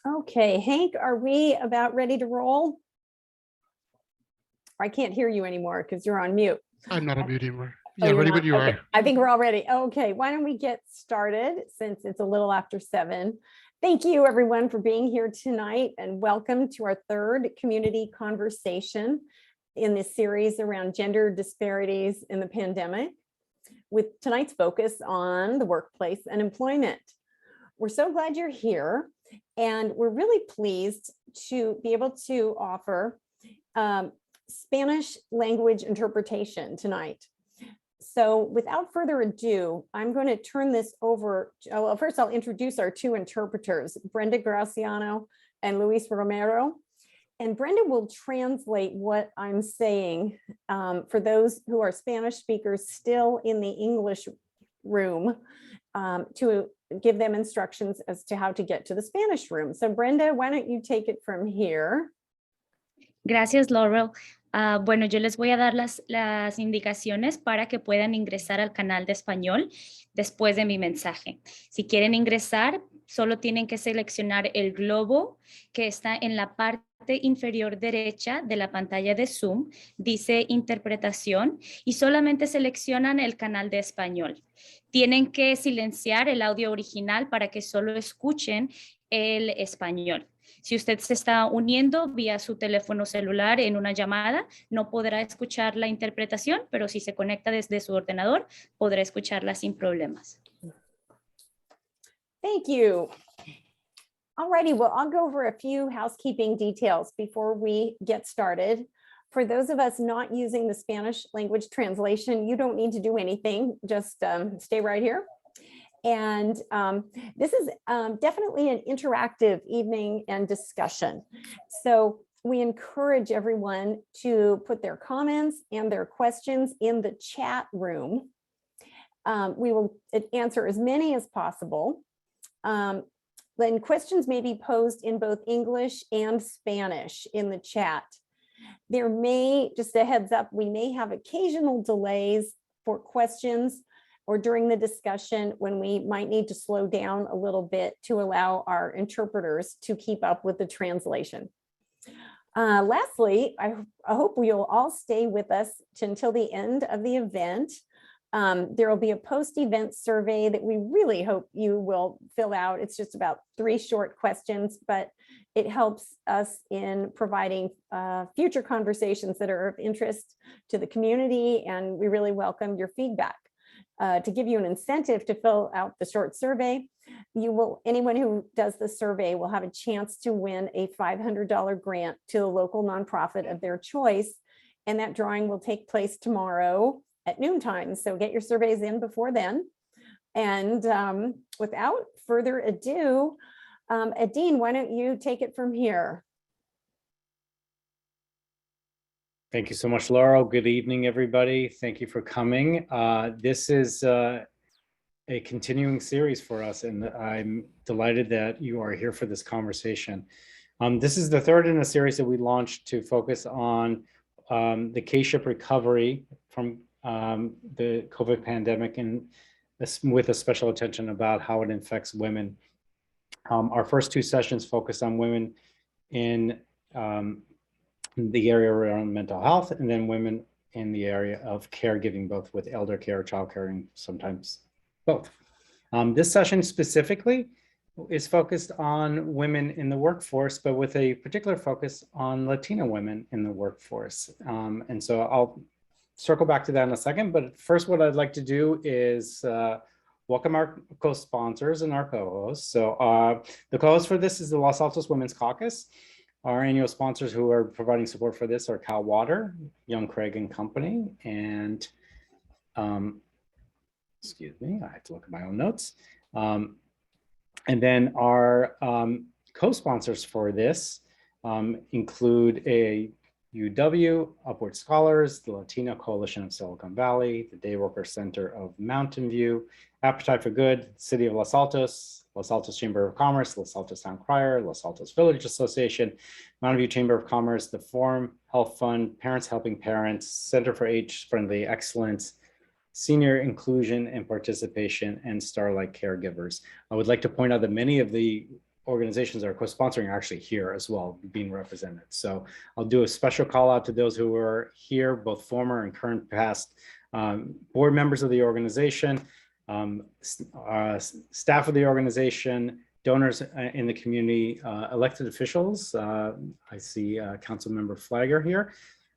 Okay, Hank, are we about ready to roll? I can't hear you anymore because you're on mute. I'm not on mute anymore. Oh, Yeah, you're ready not? when you Okay, are. I think we're all ready. Okay, why don't we get started since it's a little after 7. Thank you everyone for being here tonight and welcome to our third community conversation in this series around gender disparities in the pandemic, with tonight's focus on the workplace and employment. We're so glad you're here, and we're really pleased to be able to offer Spanish language interpretation tonight. So without further ado, I'm going to turn this over. Well, first I'll introduce our two interpreters, Brenda Graciano and Luis Romero. And Brenda will translate what I'm saying for those who are Spanish speakers still in the English room, to give them instructions as to how to get to the Spanish room. So Brenda, why don't you take it from here? Gracias, Laurel. Bueno, yo les voy a dar las indicaciones para que puedan ingresar al canal de español después de mi mensaje. Si quieren ingresar, solo tienen que seleccionar el globo que está en la parte inferior derecha de la pantalla de Zoom. Dice interpretación y solamente seleccionan el canal de español. Tienen que silenciar el audio original para que solo escuchen el español. Si usted se está uniendo vía su teléfono celular en una llamada, no podrá escuchar la interpretación, pero si se conecta desde su ordenador, podrá escucharla sin problemas. Thank you. Alrighty, well, I'll go over a few housekeeping details before we get started. For those of us not using the Spanish language translation, you don't need to do anything, just stay right here. And this is definitely an interactive evening and discussion. So we encourage everyone to put their comments and their questions in the chat room. We will answer as many as possible. Then questions may be posed in both English and Spanish in the chat. There may, just a heads up, we may have occasional delays for questions or during the discussion when we might need to slow down a little bit to allow our interpreters to keep up with the translation. Lastly, I hope you'll all stay with us until the end of the event. There will be a post-event survey that we really hope you will fill out. It's just about 3 short questions, but it helps us in providing future conversations that are of interest to the community, and we really welcome your feedback. To give you an incentive to fill out the short survey, anyone who does the survey will have a chance to win a $500 grant to a local nonprofit of their choice, and that drawing will take place tomorrow at noontime. So get your surveys in before then. And without further ado, Adine, why don't you take it from here? Thank you so much, Laurel. Good evening, everybody. Thank you for coming. This is a continuing series for us, and I'm delighted that you are here for this conversation. This is the third in a series that we launched to focus on the K-shaped recovery from the COVID pandemic, and with a special attention about how it affects women. Our first 2 sessions focused on women in the area around mental health, and then women in the area of caregiving, both with elder care, child care, and sometimes both. This session specifically is focused on women in the workforce, but with a particular focus on Latina women in the workforce. And so I'll circle back to that in a second, but first what I'd like to do is welcome our co-sponsors and our co-hosts. So the co-host for this is the Los Altos Women's Caucus. Our annual sponsors who are providing support for this are Cal Water, Young Craig and Company, and excuse me, I have to look at my own notes. And then our co-sponsors for this include UW, Upward Scholars, the Latino Coalition of Silicon Valley, the Day Worker Center of Mountain View, Appetite for Good, City of Los Altos Chamber of Commerce, Los Altos Town Crier, Los Altos Village Association, Mountain View Chamber of Commerce, the Forum Health Fund, Parents Helping Parents, Center for Age-Friendly Excellence, Senior Inclusion and Participation, and Starlight Caregivers. I would like to point out that many of the organizations that are co-sponsoring are actually here as well, being represented. So I'll do a special call out to those who are here, both former and current past board members of the organization, staff of the organization, donors in the community, elected officials. I see Councilmember Flagger here.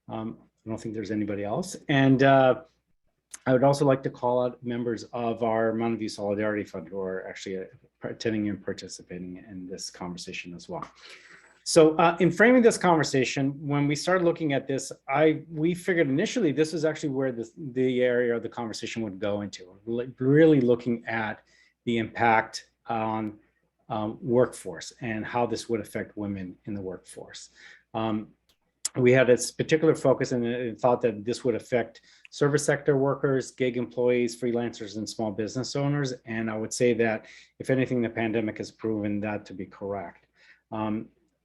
I don't think there's anybody else. And I would also like to call out members of our Mountain View Solidarity Fund who are actually attending and participating in this conversation as well. So in framing this conversation, when we started looking at this, we figured initially this was actually where the area of the conversation would go into, really looking at the impact on workforce and how this would affect women in the workforce. We had this particular focus and thought that this would affect service sector workers, gig employees, freelancers, and small business owners. And I would say that, if anything, the pandemic has proven that to be correct.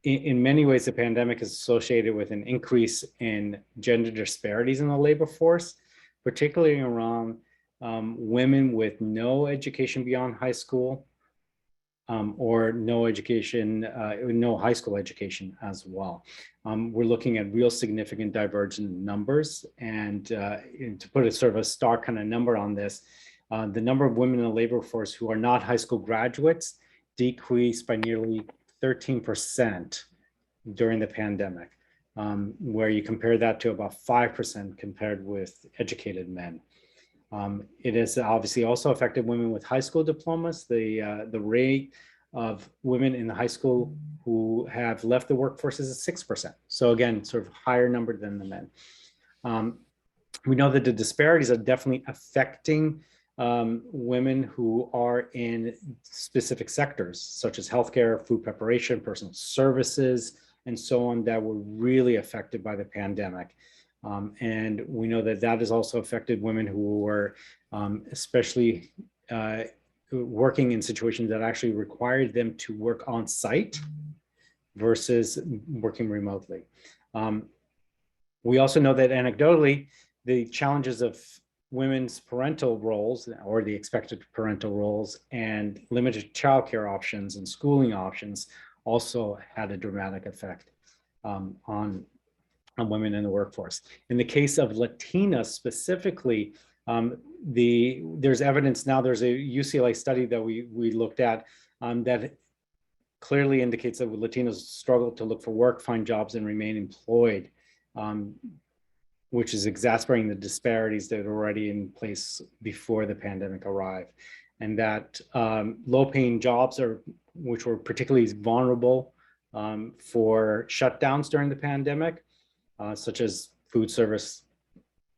In many ways, the pandemic is associated with an increase in gender disparities in the labor force, particularly around women with no education beyond high school, or no education, no high school education as well. We're looking at real significant divergent numbers, and to put a sort of a stark kind of number on this, the number of women in the labor force who are not high school graduates decreased by nearly 13% during the pandemic, where you compare that to about 5% compared with educated men. It has obviously also affected women with high school diplomas. The rate of women in the high school who have left the workforce is 6%. So again, sort of higher number than the men. We know that the disparities are definitely affecting women who are in specific sectors, such as healthcare, food preparation, personal services, and so on, that were really affected by the pandemic. And we know that that has also affected women who were especially working in situations that actually required them to work on site versus working remotely. We also know that anecdotally, the challenges of women's parental roles, or the expected parental roles, and limited childcare options and schooling options also had a dramatic effect on women in the workforce. In the case of Latinas specifically, there's evidence now, there's a UCLA study that we looked at that clearly indicates that Latinos struggle to look for work, find jobs, and remain employed, which is exacerbating the disparities that are already in place before the pandemic arrived. And that low-paying jobs, which were particularly vulnerable for shutdowns during the pandemic, such as food service,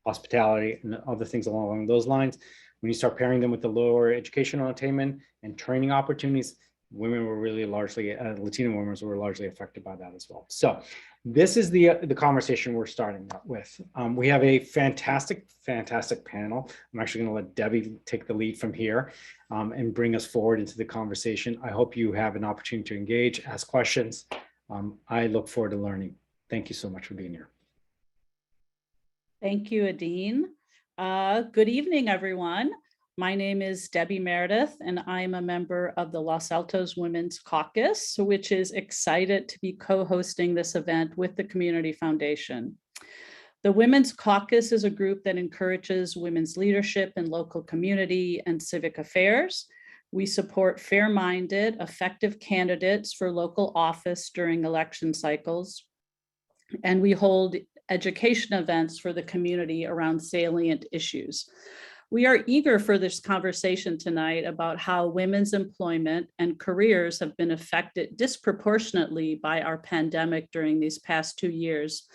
hospitality, and other things along those lines. When you start pairing them with the lower educational attainment and training opportunities, women were really largely, Latino women were largely affected by that as well. So this is the conversation we're starting with. We have a fantastic panel. I'm actually going to let Debbie take the lead from here and bring us forward into the conversation. I hope you have an opportunity to engage, ask questions. I look forward to learning. Thank you so much for being here. Thank you, Adine. Good evening, everyone. My name is Debbie Meredith, and I'm a member of the Los Altos Women's Caucus, which is excited to be co-hosting this event with the Community Foundation. The Women's Caucus is a group that encourages women's leadership in local community and civic affairs. We support fair-minded, effective candidates for local office during election cycles, and we hold education events for the community around salient issues. We are eager for this conversation tonight about how women's employment and careers have been affected disproportionately by our pandemic during these past 2 years,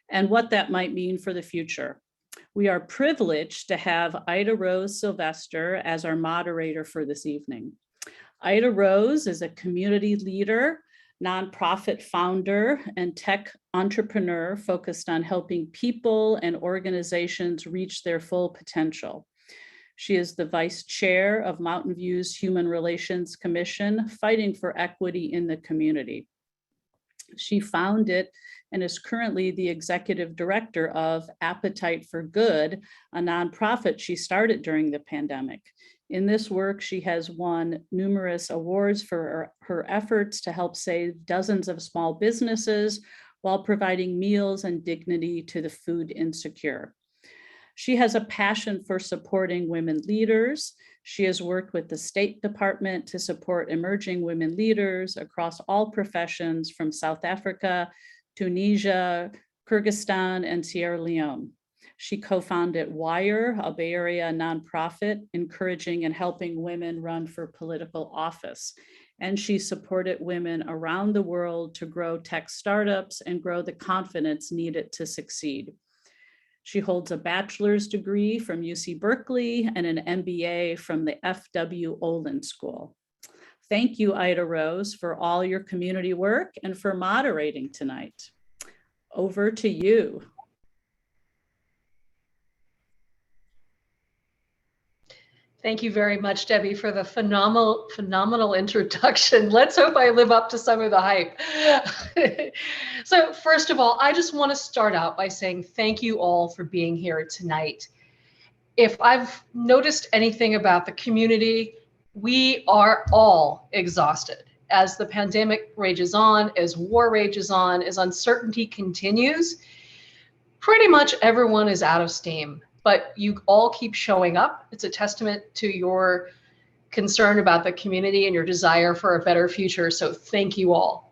and what that might mean for the future. We are privileged to have Ida Rose Sylvester as our moderator for this evening. Ida Rose is a community leader, nonprofit founder, and tech entrepreneur focused on helping people and organizations reach their full potential. She is the vice chair of Mountain View's Human Relations Commission, fighting for equity in the community. She founded and is currently the executive director of Appetite for Good, a nonprofit she started during the pandemic. In this work, she has won numerous awards for her efforts to help save dozens of small businesses while providing meals and dignity to the food insecure. She has a passion for supporting women leaders. She has worked with the State Department to support emerging women leaders across all professions from South Africa, Tunisia, Kyrgyzstan, and Sierra Leone. She co-founded WIRE, a Bay Area nonprofit encouraging and helping women run for political office. And she supported women around the world to grow tech startups and grow the confidence needed to succeed. She holds a bachelor's degree from UC Berkeley and an MBA from the F.W. Olin School. Thank you, Ida Rose, for all your community work and for moderating tonight. Over to you. Thank you very much, Debbie, for the phenomenal introduction. Let's hope I live up to some of the hype. So first of all, I just want to start out by saying thank you all for being here tonight. If I've noticed anything about the community, we are all exhausted. As the pandemic rages on, as war rages on, as uncertainty continues, pretty much everyone is out of steam. But you all keep showing up. It's a testament to your concern about the community and your desire for a better future. So thank you all.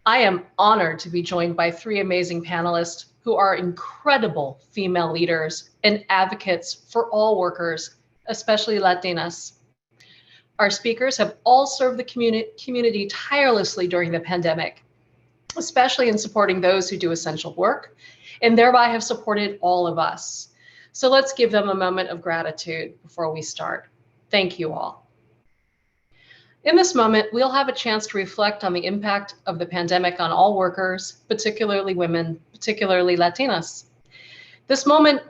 I am honored to be joined by three amazing panelists who are incredible female leaders and advocates for all workers, especially Latinas. Our speakers have all served the community tirelessly during the pandemic, especially in supporting those who do essential work, and thereby have supported all of us. So let's give them a moment of gratitude before we start. Thank you all. In this moment, we'll have a chance to reflect on the impact of the pandemic on all workers, particularly women, particularly Latinas. This moment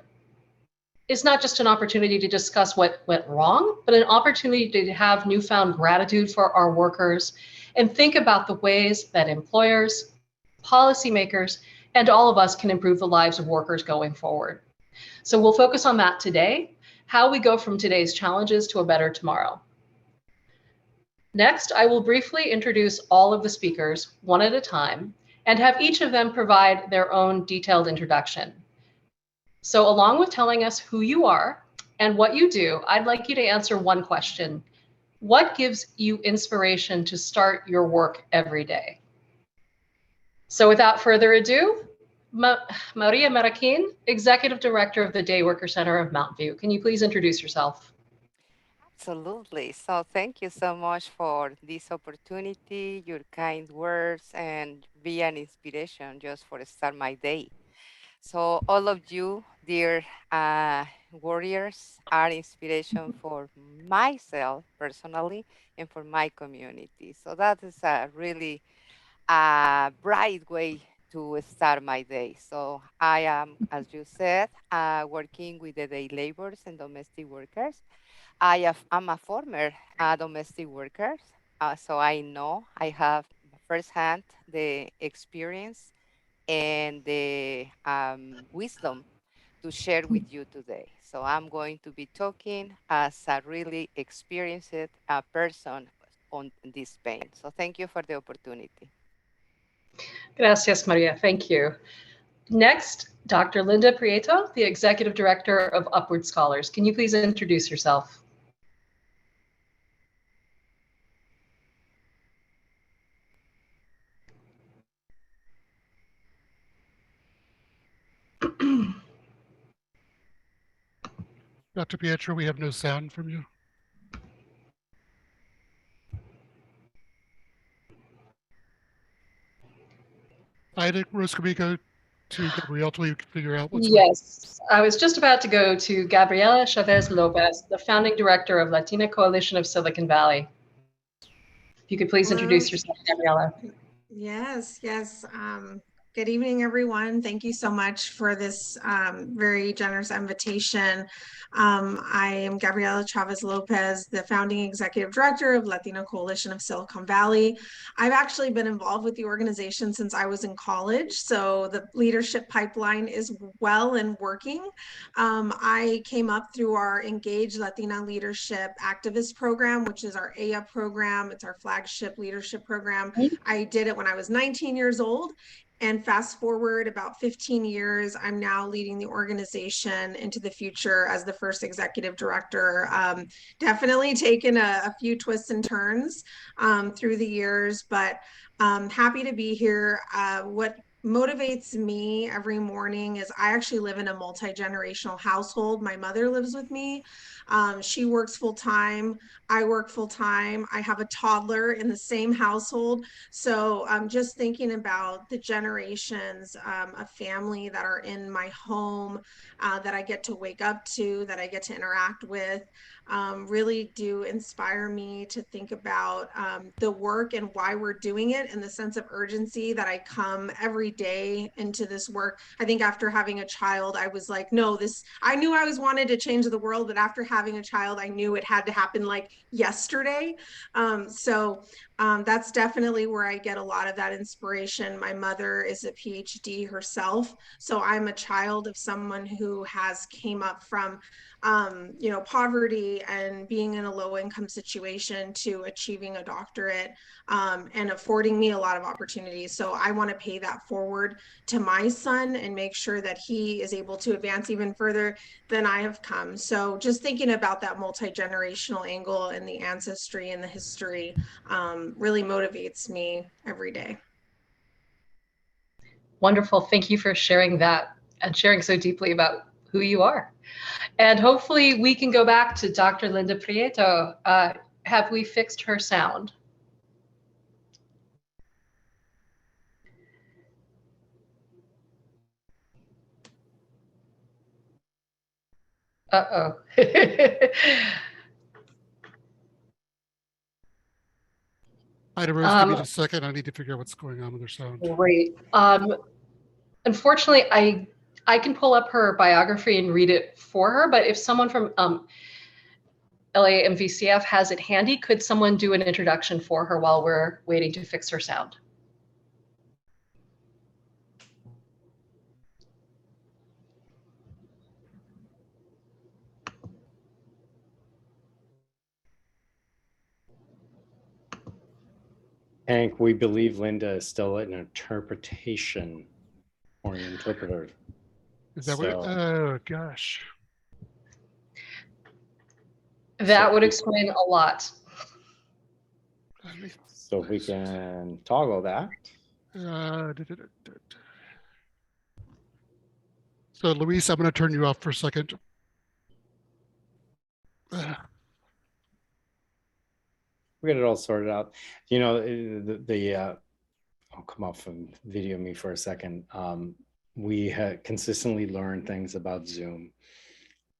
is not just an opportunity to discuss what went wrong, but an opportunity to have newfound gratitude for our workers and think about the ways that employers, policymakers, and all of us can improve the lives of workers going forward. So we'll focus on that today, how we go from today's challenges to a better tomorrow. Next, I will briefly introduce all of the speakers one at a time and have each of them provide their own detailed introduction. So along with telling us who you are and what you do, I'd like you to answer one question. What gives you inspiration to start your work every day? So without further ado, Maria Maraquin, Executive Director of the Day Worker Center of Mountain View. Can you please introduce yourself? Absolutely. So thank you so much for this opportunity, your kind words, and be an inspiration just for start my day. So all of you, dear warriors, are inspiration for myself personally and for my community. So that is a really bright way to start my day. So I am, as you said, working with the day laborers and domestic workers. I'm a former domestic worker, so I know I have firsthand the experience and the wisdom to share with you today. So I'm going to be talking as a really experienced person on this pain. So thank you for the opportunity. Gracias, Maria. Thank you. Next, Dr. Linda Prieto, the Executive Director of Upward Scholars. Can you please introduce yourself? Dr. Pietro, we have no sound from you. Ida, Rose, can we go to Gabrielle till you can figure out what's Yes, I was just about to go to Gabriela Chavez Lopez, the founding director of Latina Coalition of Silicon Valley. If you could please introduce yourself, Gabriela. Yes. Good evening, everyone. Thank you so much for this very generous invitation. I am Gabriela Chavez Lopez, the founding executive director of Latino Coalition of Silicon Valley. I've actually been involved with the organization since I was in college, so the leadership pipeline is well and working. I came up through our Engage Latina Leadership Activist Program, which is our AIA program. It's our flagship leadership program. I did it when I was 19 years old. And fast forward about 15 years, I'm now leading the organization into the future as the first executive director. Definitely taken a few twists and turns through the years, but happy to be here. What motivates me every morning is I actually live in a multi-generational household. My mother lives with me. She works full time. I work full time. I have a toddler in the same household. So I'm just thinking about the generations of family that are in my home that I get to wake up to, that I get to interact with, really do inspire me to think about the work and why we're doing it, and the sense of urgency that I come every day into this work. I think after having a child, I was like, no, I knew I always wanted to change the world, but after having a child, I knew it had to happen like yesterday. That's definitely where I get a lot of that inspiration. My mother is a PhD herself, so I'm a child of someone who has came up from poverty and being in a low income situation to achieving a doctorate and affording me a lot of opportunities. So I want to pay that forward to my son and make sure that he is able to advance even further than I have come. So just thinking about that multi-generational angle and the ancestry and the history really motivates me every day. Wonderful. Thank you for sharing that and sharing so deeply about who you are. And hopefully we can go back to Dr. Linda Prieto. Have we fixed her sound? Uh-oh. Ida Rose, give me just a second. I need to figure out what's going on with her sound. Great. Unfortunately, I can pull up her biography and read it for her, but if someone from LAMVCF has it handy, could someone do an introduction for her while we're waiting to fix her sound? Hank, we believe Linda is still an interpretation or an interpreter. Is that what? Oh gosh. That would explain a lot. So if we can toggle that. So Luis, I'm going to turn you off for a second. We get it all sorted out. You know, I'll come off and video me for a second. We had consistently learned things about Zoom,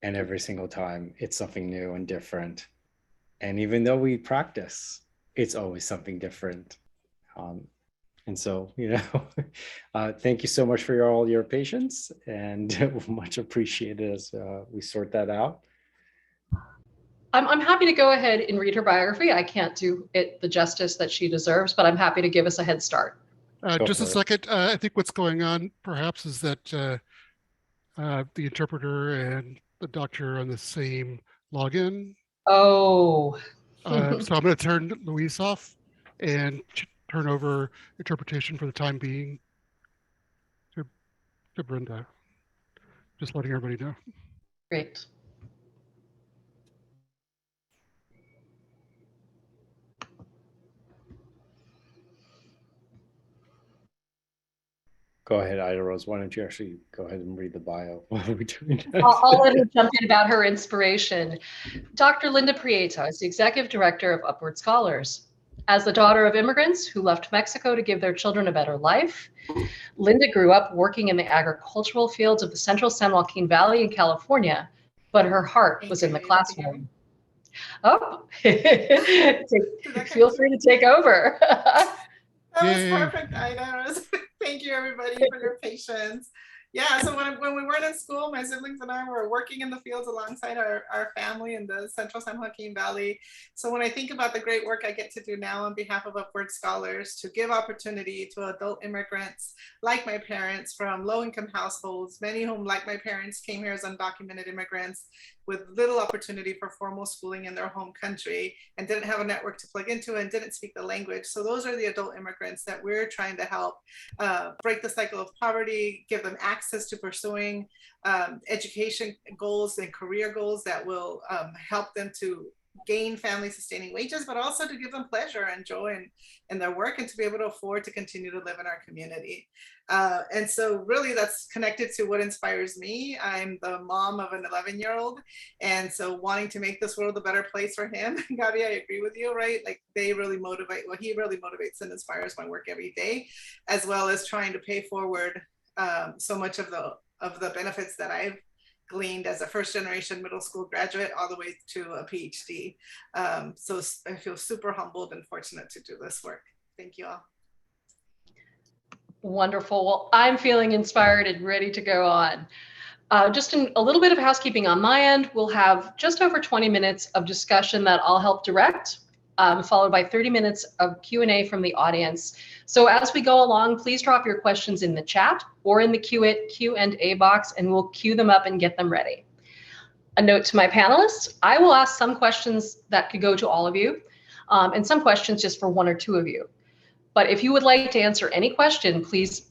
and every single time it's something new and different. And even though we practice, it's always something different. And so, thank you so much for all your patience, and much appreciated as we sort that out. I'm happy to go ahead and read her biography. I can't do it the justice that she deserves, but I'm happy to give us a head start. Just a second. I think what's going on perhaps is that the interpreter and the doctor are on the same login. Oh. So I'm going to turn Luis off and turn over interpretation for the time being to Brenda. Just letting everybody know. Great. Go ahead, Ida Rose. Why don't you actually go ahead and read the bio? What are we doing next? I'll let her jump in about her inspiration. Dr. Linda Prieto is the executive director of Upward Scholars. As the daughter of immigrants who left Mexico to give their children a better life, Linda grew up working in the agricultural fields of the central San Joaquin Valley in California, but her heart was in the classroom. Oh, feel free to take over. That was perfect, Ida. Thank you, everybody, for your patience. Yeah, so when we weren't in school, my siblings and I were working in the fields alongside our family in the central San Joaquin Valley. So when I think about the great work I get to do now on behalf of Upward Scholars to give opportunity to adult immigrants like my parents from low-income households, many of whom, like my parents, came here as undocumented immigrants with little opportunity for formal schooling in their home country and didn't have a network to plug into and didn't speak the language. So those are the adult immigrants that we're trying to help break the cycle of poverty, give them access to pursuing education goals and career goals that will help them to gain family sustaining wages, but also to give them pleasure and joy in their work and to be able to afford to continue to live in our community. And so really that's connected to what inspires me. I'm the mom of an 11-year-old. And so wanting to make this world a better place for him, Gabi, I agree with you, right? Like they really motivate, well, he really motivates and inspires my work every day, as well as trying to pay forward so much of the benefits that I've gleaned as a first generation middle school graduate all the way to a PhD. So I feel super humbled and fortunate to do this work. Thank you all. Wonderful. Well, I'm feeling inspired and ready to go on. Just a little bit of housekeeping on my end. We'll have just over 20 minutes of discussion that I'll help direct, followed by 30 minutes of Q&A from the audience. So as we go along, please drop your questions in the chat or in the Q&A box, and we'll queue them up and get them ready. A note to my panelists, I will ask some questions that could go to all of you, and some questions just for one or two of you. But if you would like to answer any question, please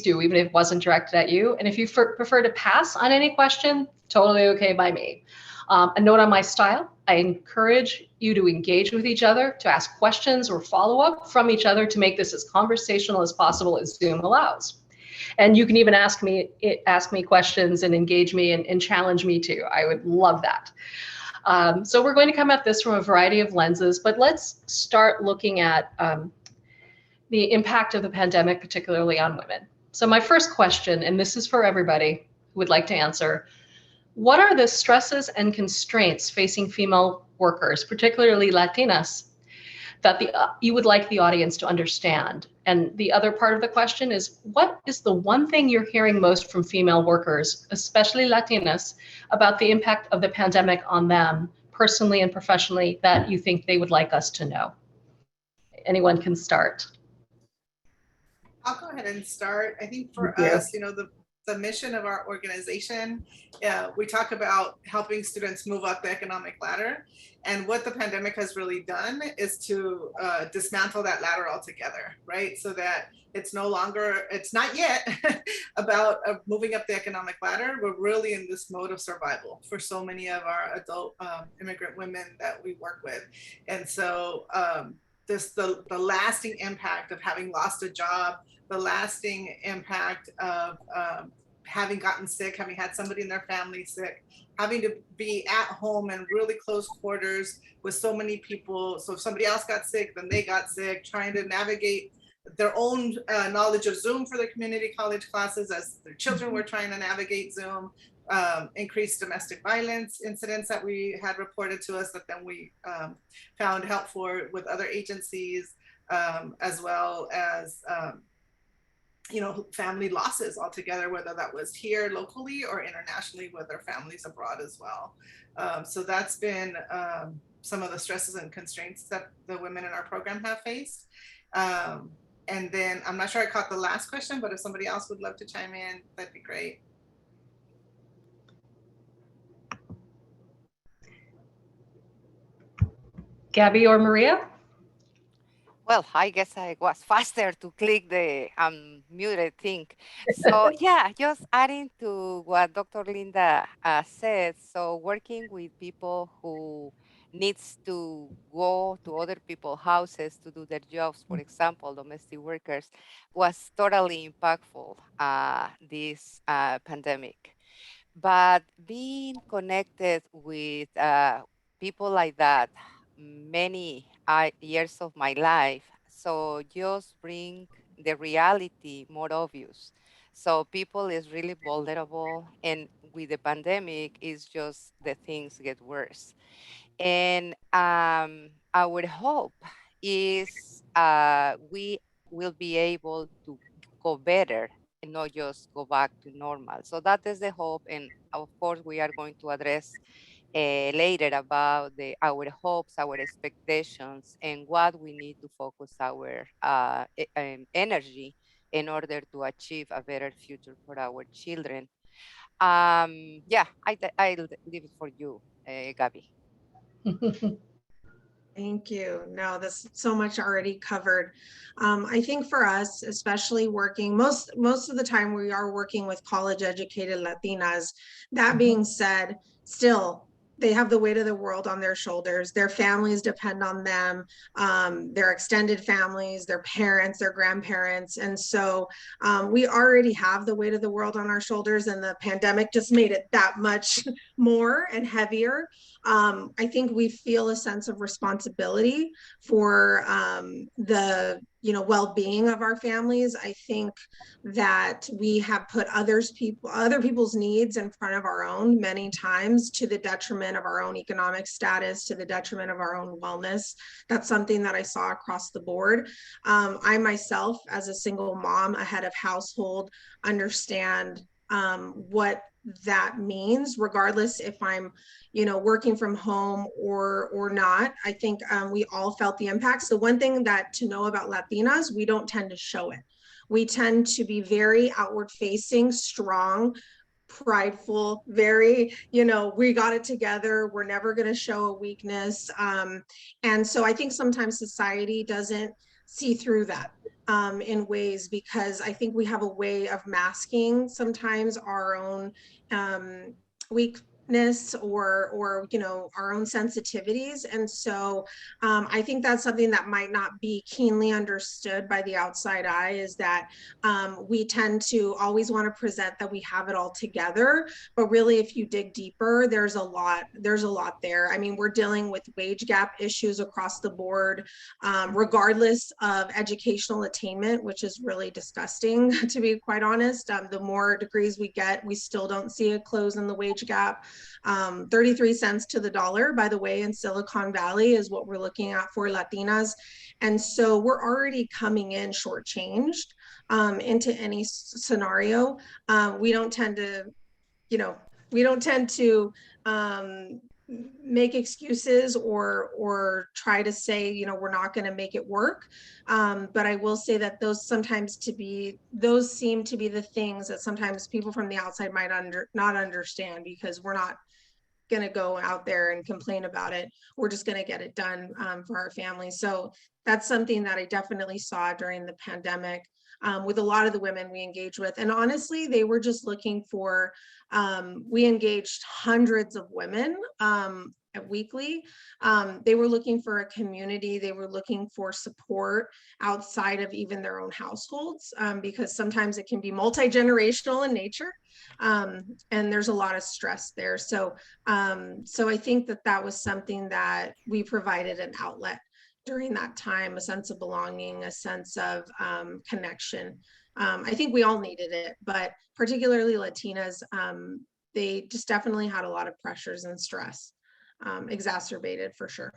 do, even if it wasn't directed at you. And if you prefer to pass on any question, totally okay by me. A note on my style, I encourage you to engage with each other, to ask questions or follow up from each other to make this as conversational as possible as Zoom allows. And you can even ask me questions and engage me and challenge me too. I would love that. So we're going to come at this from a variety of lenses, but let's start looking at the impact of the pandemic, particularly on women. So my first question, and this is for everybody who would like to answer, what are the stresses and constraints facing female workers, particularly Latinas, that you would like the audience to understand? And the other part of the question is, what is the one thing you're hearing most from female workers, especially Latinas, about the impact of the pandemic on them personally and professionally that you think they would like us to know? Anyone can start. I'll go ahead and start. I think for us, the mission of our organization, we talk about helping students move up the economic ladder. And what the pandemic has really done is to dismantle that ladder altogether, right? So that it's not yet about moving up the economic ladder. We're really in this mode of survival for so many of our adult immigrant women that we work with. And so the lasting impact of having lost a job, the lasting impact of having gotten sick, having had somebody in their family sick, having to be at home in really close quarters with so many people. So if somebody else got sick, then they got sick, trying to navigate their own knowledge of Zoom for their community college classes as their children were trying to navigate Zoom, increased domestic violence incidents that we had reported to us that then we found help for with other agencies, as well as family losses altogether, whether that was here locally or internationally with their families abroad as well. So that's been some of the stresses and constraints that the women in our program have faced. And then I'm not sure I caught the last question, but if somebody else would love to chime in, that'd be great. Gabby or Maria? Well, I guess I was faster to click the muted thing. So yeah, just adding to what Dr. Linda said. So working with people who needs to go to other people's houses to do their jobs, for example, domestic workers, was totally impactful this pandemic. But being connected with people like that many years of my life, so just bring the reality more obvious. So people is really vulnerable, and with the pandemic, it's just the things get worse. And our hope is we will be able to go better and not just go back to normal. So that is the hope. And of course, we are going to address later about our hopes, our expectations, and what we need to focus our energy in order to achieve a better future for our children. Yeah, I'll leave it for you, Gabby. Thank you. No, that's so much already covered. I think for us, especially working most of the time, we are working with college educated Latinas. That being said, still they have the weight of the world on their shoulders. Their families depend on them, their extended families, their parents, their grandparents. And so we already have the weight of the world on our shoulders, and the pandemic just made it that much more and heavier. I think we feel a sense of responsibility for the well-being of our families. I think that we have put other people's needs in front of our own many times, to the detriment of our own economic status, to the detriment of our own wellness. That's something that I saw across the board. I myself, as a single mom, a head of household, understand what that means, regardless if I'm working from home or not. I think we all felt the impacts. The one thing that to know about Latinas, we don't tend to show it. We tend to be very outward facing, strong, prideful, very, we got it together. We're never going to show a weakness. And so I think sometimes society doesn't see through that in ways, because I think we have a way of masking sometimes our own weakness or our own sensitivities. And so I think that's something that might not be keenly understood by the outside eye, is that we tend to always want to present that we have it all together, but really if you dig deeper, there's a lot there. I mean, we're dealing with wage gap issues across the board, regardless of educational attainment, which is really disgusting, to be quite honest. The more degrees we get, we still don't see a close in the wage gap. 33 cents to the dollar, by the way, in Silicon Valley is what we're looking at for Latinas. And so we're already coming in shortchanged into any scenario. We don't tend to make excuses or try to say, we're not going to make it work. But I will say that those seem to be the things that sometimes people from the outside might not understand, because we're not going to go out there and complain about it. We're just going to get it done for our families. So that's something that I definitely saw during the pandemic with a lot of the women we engaged with. And honestly, they were just looking for, we engaged hundreds of women weekly. They were looking for a community. They were looking for support outside of even their own households, because sometimes it can be multi-generational in nature. And there's a lot of stress there. So I think that was something that we provided an outlet during that time, a sense of belonging, a sense of connection. I think we all needed it, but particularly Latinas, they just definitely had a lot of pressures and stress, exacerbated for sure.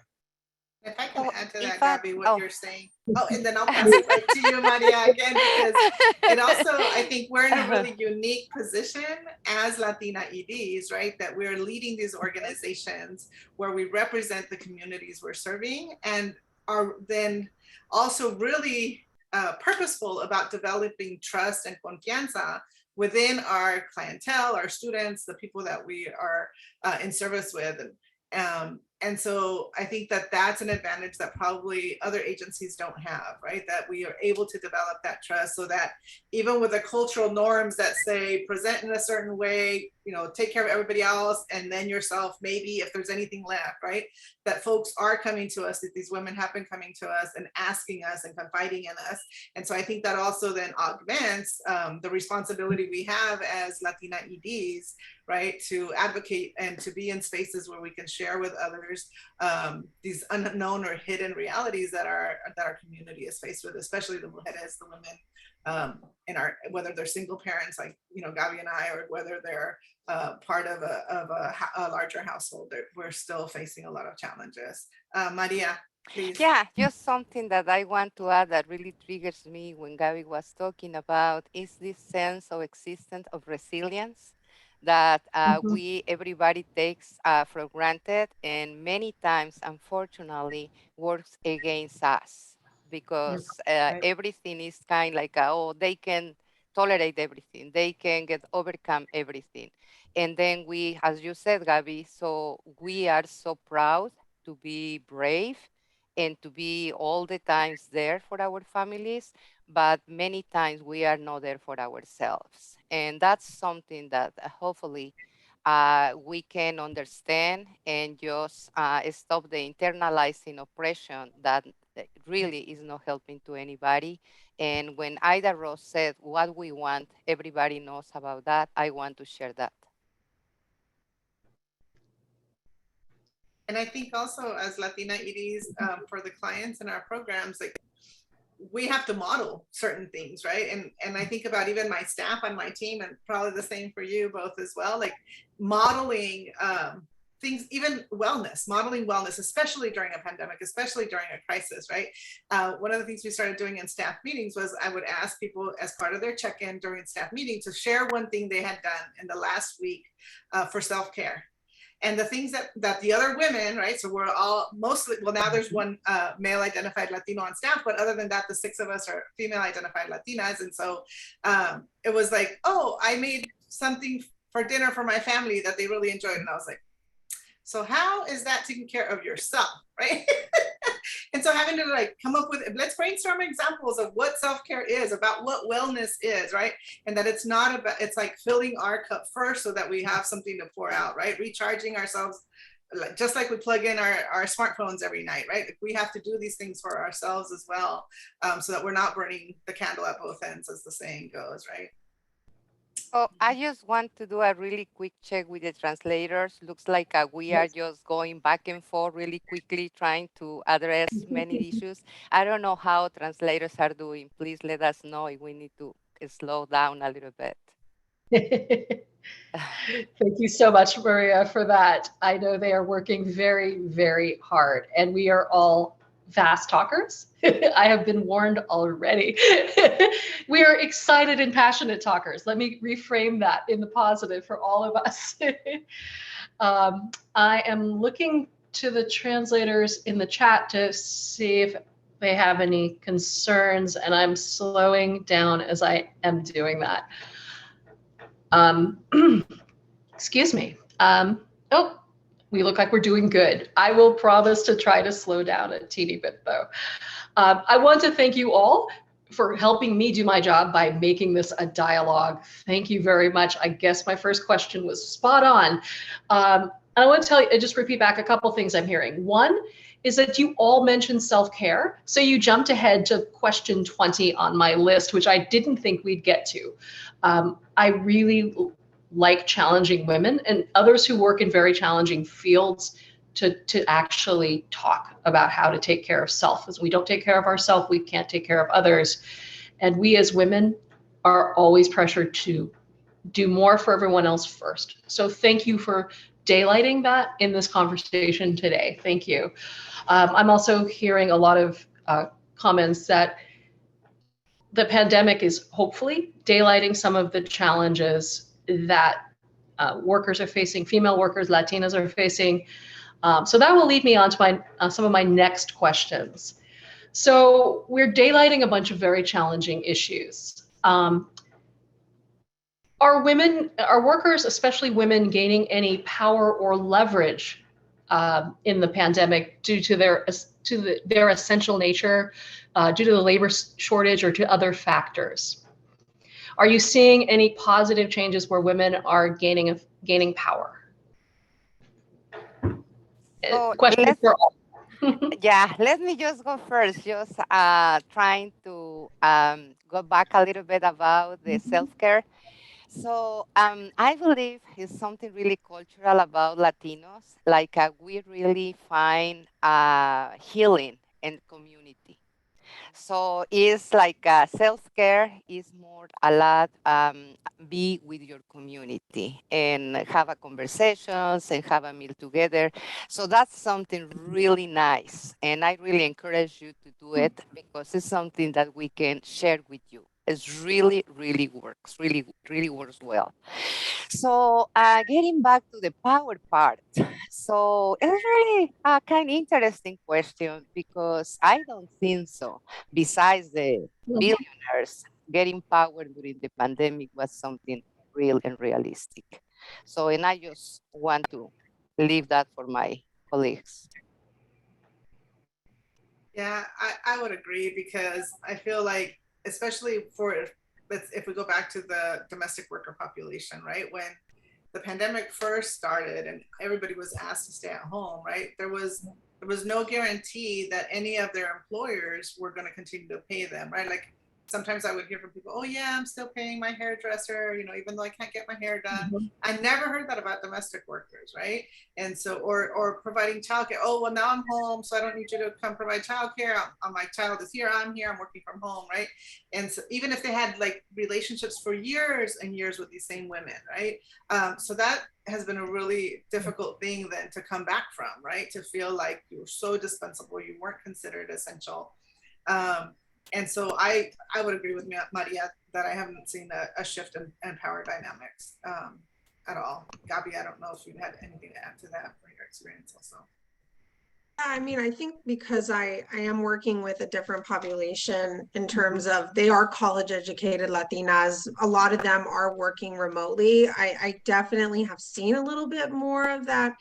If I can add to that, Gabby, what you're saying. Oh, and then I'll pass it right to you, Maria, again, because it also, I think we're in a really unique position as Latina EDs, right? That we're leading these organizations where we represent the communities we're serving, and are then also really purposeful about developing trust and confianza within our clientele, our students, the people that we are in service with. And so I think that that's an advantage that probably other agencies don't have, right? That we are able to develop that trust, so that even with the cultural norms that say present in a certain way, take care of everybody else and then yourself, maybe if there's anything left, right? That folks are coming to us, that these women have been coming to us and asking us and confiding in us. And so I think that also then augments the responsibility we have as Latina EDs, right? To advocate and to be in spaces where we can share with others these unknown or hidden realities that our community is faced with, especially the mujeres, the women in our, whether they're single parents like Gabby and I, or whether they're part of a larger household. We're still facing a lot of challenges. Maria. please. Yeah, just something that I want to add that really triggers me when Gabby was talking about is this sense of existence of resilience that Mhm. everybody takes for granted, and many times, unfortunately, works against us You're because right. everything is kind like, oh, they can tolerate everything, they can get overcome everything. And then we, as you said, Gabby, so we are so proud to be brave and to be all the times there for our families, but many times we are not there for ourselves. And that's something that hopefully we can understand and just stop the internalizing oppression that really is not helping to anybody. And when Ida Ross said what we want, everybody knows about that. I want to share that. And I think also as Latina EDs, for the clients in our programs, like we have to model certain things, right? And I think about even my staff on my team, and probably the same for you both as well, like modeling things, even modeling wellness, especially during a pandemic, especially during a crisis, right? One of the things we started doing in staff meetings was I would ask people as part of their check-in during staff meeting to share one thing they had done in the last week for self-care. And the things that the other women, right? So we're all mostly, well, now there's one male identified Latino on staff, but other than that, the 6 of us are female identified Latinas. And so it was like, oh, I made something for dinner for my family that they really enjoyed. And I was like, so how is that taking care of yourself, right? And so having to like come up with, let's brainstorm examples of what self-care is, about what wellness is, right? And that it's not about, it's like filling our cup first so that we have something to pour out, right? Recharging ourselves, just like we plug in our smartphones every night, right? We have to do these things for ourselves as well, so that we're not burning the candle at both ends, as the saying goes, right? Oh, I just want to do a really quick check with the translators. Looks like we are Yes. just going back and forth really quickly, trying to address many issues. I don't know how translators are doing. Please let us know if we need to slow down a little bit. Thank you so much, Maria, for that. I know they are working very, very hard, and we are all fast talkers. I have been warned already. We are excited and passionate talkers. Let me reframe that in the positive for all of us. I am looking to the translators in the chat to see if they have any concerns, and I'm slowing down as I am doing that. Excuse me. Oh, we look like we're doing good. I will promise to try to slow down a teeny bit though. I want to thank you all for helping me do my job by making this a dialogue. Thank you very much. I guess my first question was spot on. I want to tell you, just repeat back a couple things I'm hearing. One is that you all mentioned self-care. So you jumped ahead to question 20 on my list, which I didn't think we'd get to. I really like challenging women and others who work in very challenging fields to actually talk about how to take care of self. As we don't take care of ourselves, we can't take care of others. And we as women are always pressured to do more for everyone else first. So thank you for daylighting that in this conversation today. Thank you. I'm also hearing a lot of comments that the pandemic is hopefully daylighting some of the challenges that workers are facing, female workers, Latinas are facing. So that will lead me on to my some of my next questions. So we're daylighting a bunch of very challenging issues. Are workers, especially women, gaining any power or leverage in the pandemic due to their essential nature, due to the labor shortage, or to other factors? Are you seeing any positive changes where women are gaining power? So Question for all. yeah, let me just go first, just trying to go back a little bit about the self-care. So I believe it's something really cultural about Latinos, like we really find healing in community. So it's like self-care is more a lot be with your community and have a conversations and have a meal together. So that's something really nice. And I really encourage you to do it because it's something that we can share with you. It's really, really works, really, really works well. So getting back to the power part. So it's really a kind of interesting question because I don't think so. Besides the billionaires, getting power during the pandemic was something real and realistic. So, and I just want to leave that for my colleagues. Yeah, I would agree because I feel like, especially for if we go back to the domestic worker population, right? When the pandemic first started and everybody was asked to stay at home, right? There was no guarantee that any of their employers were going to continue to pay them, right? Like sometimes I would hear from people, oh yeah, I'm still paying my hairdresser, even though I can't get my hair done. I never heard that about domestic workers, right? And so, or providing childcare. Oh, well, now I'm home, so I don't need you to come provide childcare. My child is here, I'm here, I'm working from home, right? And so, even if they had like relationships for years and years with these same women, right? So that has been a really difficult thing then to come back from, right? To feel like you were so dispensable, you weren't considered essential. And so I would agree with Maria that I haven't seen a shift in power dynamics at all. Gabby, I don't know if you had anything to add to that from your experience also. I mean, I think because I am working with a different population in terms of they are college educated Latinas. A lot of them are working remotely. I definitely have seen a little bit more of that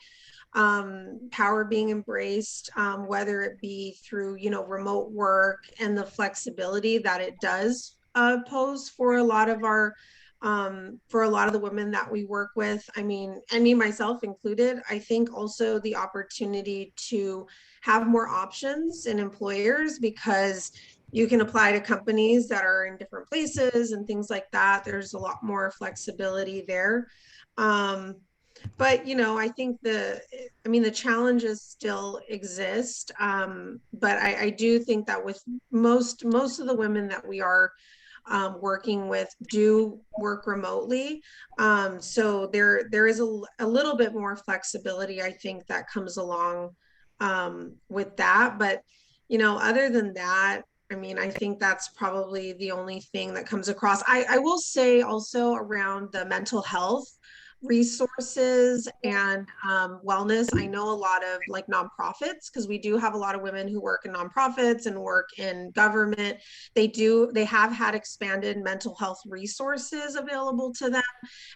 power being embraced, whether it be through, remote work and the flexibility that it does pose for a lot of the women that we work with. I mean, and me myself included, I think also the opportunity to have more options in employers because you can apply to companies that are in different places and things like that. There's a lot more flexibility there. But I think the challenges still exist. But I do think that with most of the women that we are working with do work remotely. So there is a little bit more flexibility, I think, that comes along with that. But other than that, I mean, I think that's probably the only thing that comes across. I will say also around the mental health resources and wellness. I know a lot of like nonprofits, because we do have a lot of women who work in nonprofits and work in government. They have had expanded mental health resources available to them,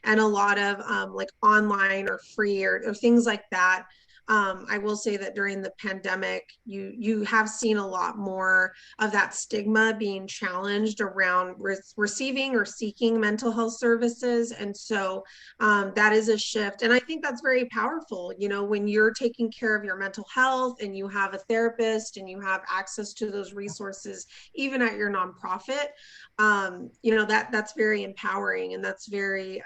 and a lot of like online or free or things like that. I will say that during the pandemic, you have seen a lot more of that stigma being challenged around receiving or seeking mental health services. And so that is a shift. And I think that's very powerful. When you're taking care of your mental health and you have a therapist and you have access to those resources, even at your nonprofit, that's very empowering and that's very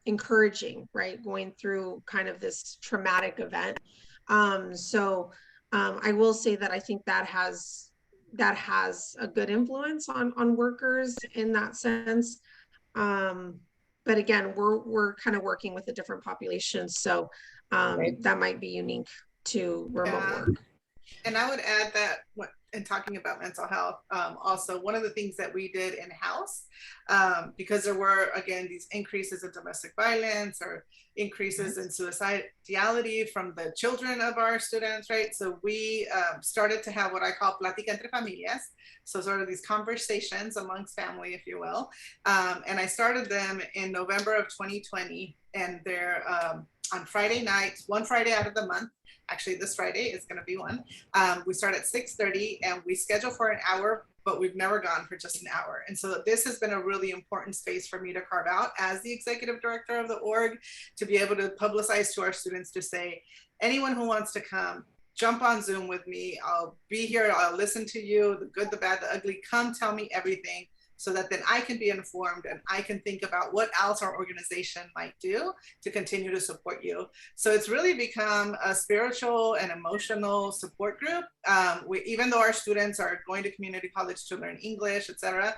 encouraging, right? Going through kind of this traumatic event. I will say that I think that has a good influence on workers in that sense. But again, we're kind of working with a different population, so that might be unique to remote work. And I would add that in talking about mental health, also one of the things that we did in-house, because there were, again, these increases in domestic violence or increases in suicidality from the children of our students, right? So we started to have what I call plática entre familias. So sort of these conversations amongst family, if you will. And I started them in November of 2020, and they're on Friday nights, one Friday out of the month. Actually, this Friday is going to be one. We start at 6:30 and we schedule for an hour, but we've never gone for just an hour. And so this has been a really important space for me to carve out as the executive director of the org, to be able to publicize to our students to say, anyone who wants to come, jump on Zoom with me. I'll be here. I'll listen to you, the good, the bad, the ugly. Come tell me everything. so that then I can be informed and I can think about what else our organization might do to continue to support you. So it's really become a spiritual and emotional support group. Even though our students are going to community college to learn English, etc.,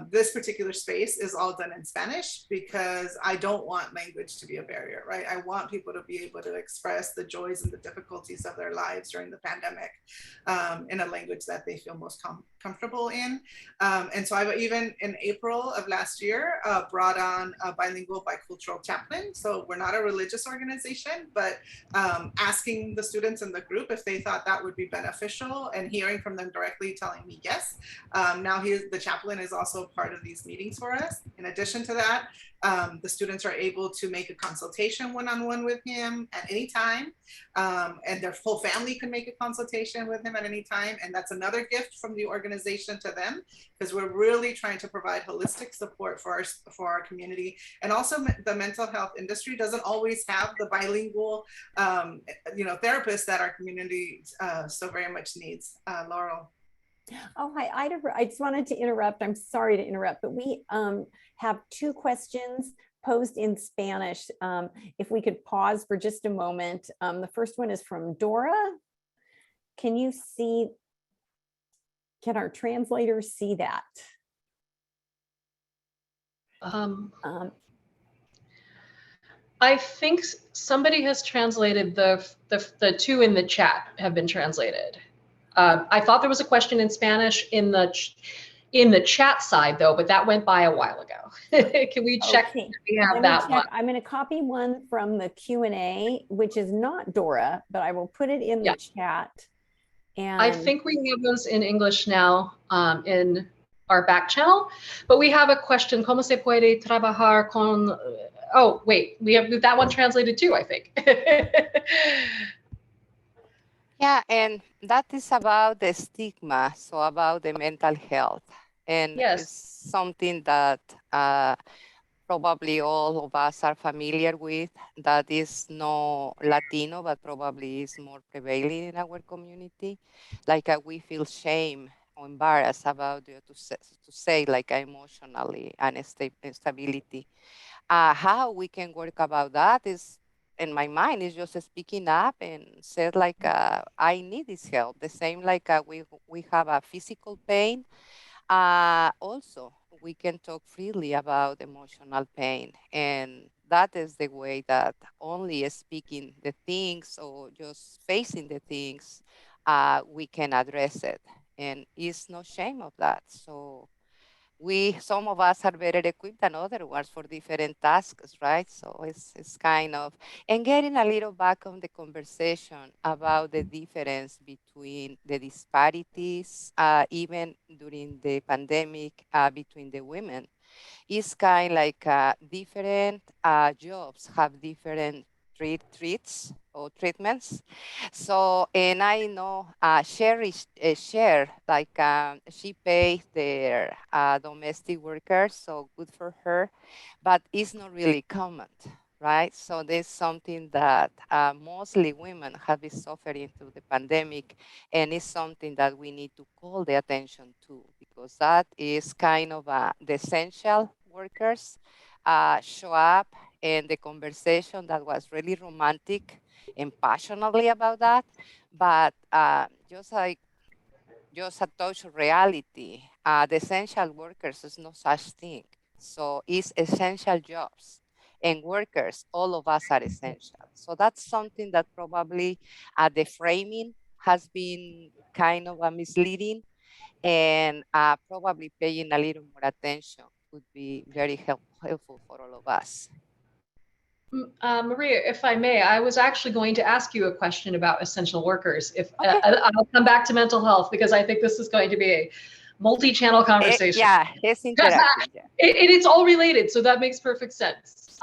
this particular space is all done in Spanish because I don't want language to be a barrier, right? I want people to be able to express the joys and the difficulties of their lives during the pandemic in a language that they feel most comfortable in. And so I've even in April of last year brought on a bilingual bicultural chaplain. So we're not a religious organization, but asking the students in the group if they thought that would be beneficial and hearing from them directly telling me yes. Now the chaplain is also part of these meetings for us. In addition to that, the students are able to make a consultation one-on-one with him at any time, and their whole family can make a consultation with him at any time. And that's another gift from the organization to them, because we're really trying to provide holistic support for our community. And also the mental health industry doesn't always have the bilingual therapists that our community so very much needs. Laurel. Oh, hi, Ida. I just wanted to interrupt. I'm sorry to interrupt, but we have two questions posed in Spanish. If we could pause for just a moment. The first one is from Dora. Can our translators see that? I think somebody has translated the two in the chat have been translated. I thought there was a question in Spanish in the chat side though, but that went by a while ago. Can we check if we have that one? I'm going to copy one from the Q&A, which is not Dora, but I will put it in the chat. And I think we have those in English now in our back channel, but we have a question. ¿Cómo se puede trabajar con? Oh, wait, we have that one translated too, I think. Yeah, and that is about the stigma, so about the mental health. And it's something that probably all of us are familiar with, that is no Latino, but probably is more prevailing in our community. Like we feel shame or embarrassed about to say like emotionally instability. How we can work about that is, in my mind, is just speaking up and said like, I need this help. The same like we have a physical pain. Also, we can talk freely about emotional pain. And that is the way that only speaking the things or just facing the things, we can address it. And it's no shame of that. So some of us are better equipped than other ones for different tasks, right? So it's kind of, and getting a little back on the conversation about the difference between the disparities, even during the pandemic, between the women. It's kind of like different jobs have different treats or treatments. So, and I know Sherry share, like she pays their domestic workers, so good for her, but it's not really common, right? So there's something that mostly women have been suffering through the pandemic, and it's something that we need to call the attention to, because that is kind of the essential workers show up, and the conversation that was really romantic and passionately about that, but just a touch of reality. The essential workers is no such thing. So it's essential jobs, and workers, all of us are essential. So that's something that probably the framing has been kind of misleading, and probably paying a little more attention would be very helpful for all of us. Maria, if I may, I was actually going to ask you a question about essential workers. I'll come back to mental health, because I think this is going to be a multi-channel conversation. It's interactive. It's all related, so that makes perfect sense.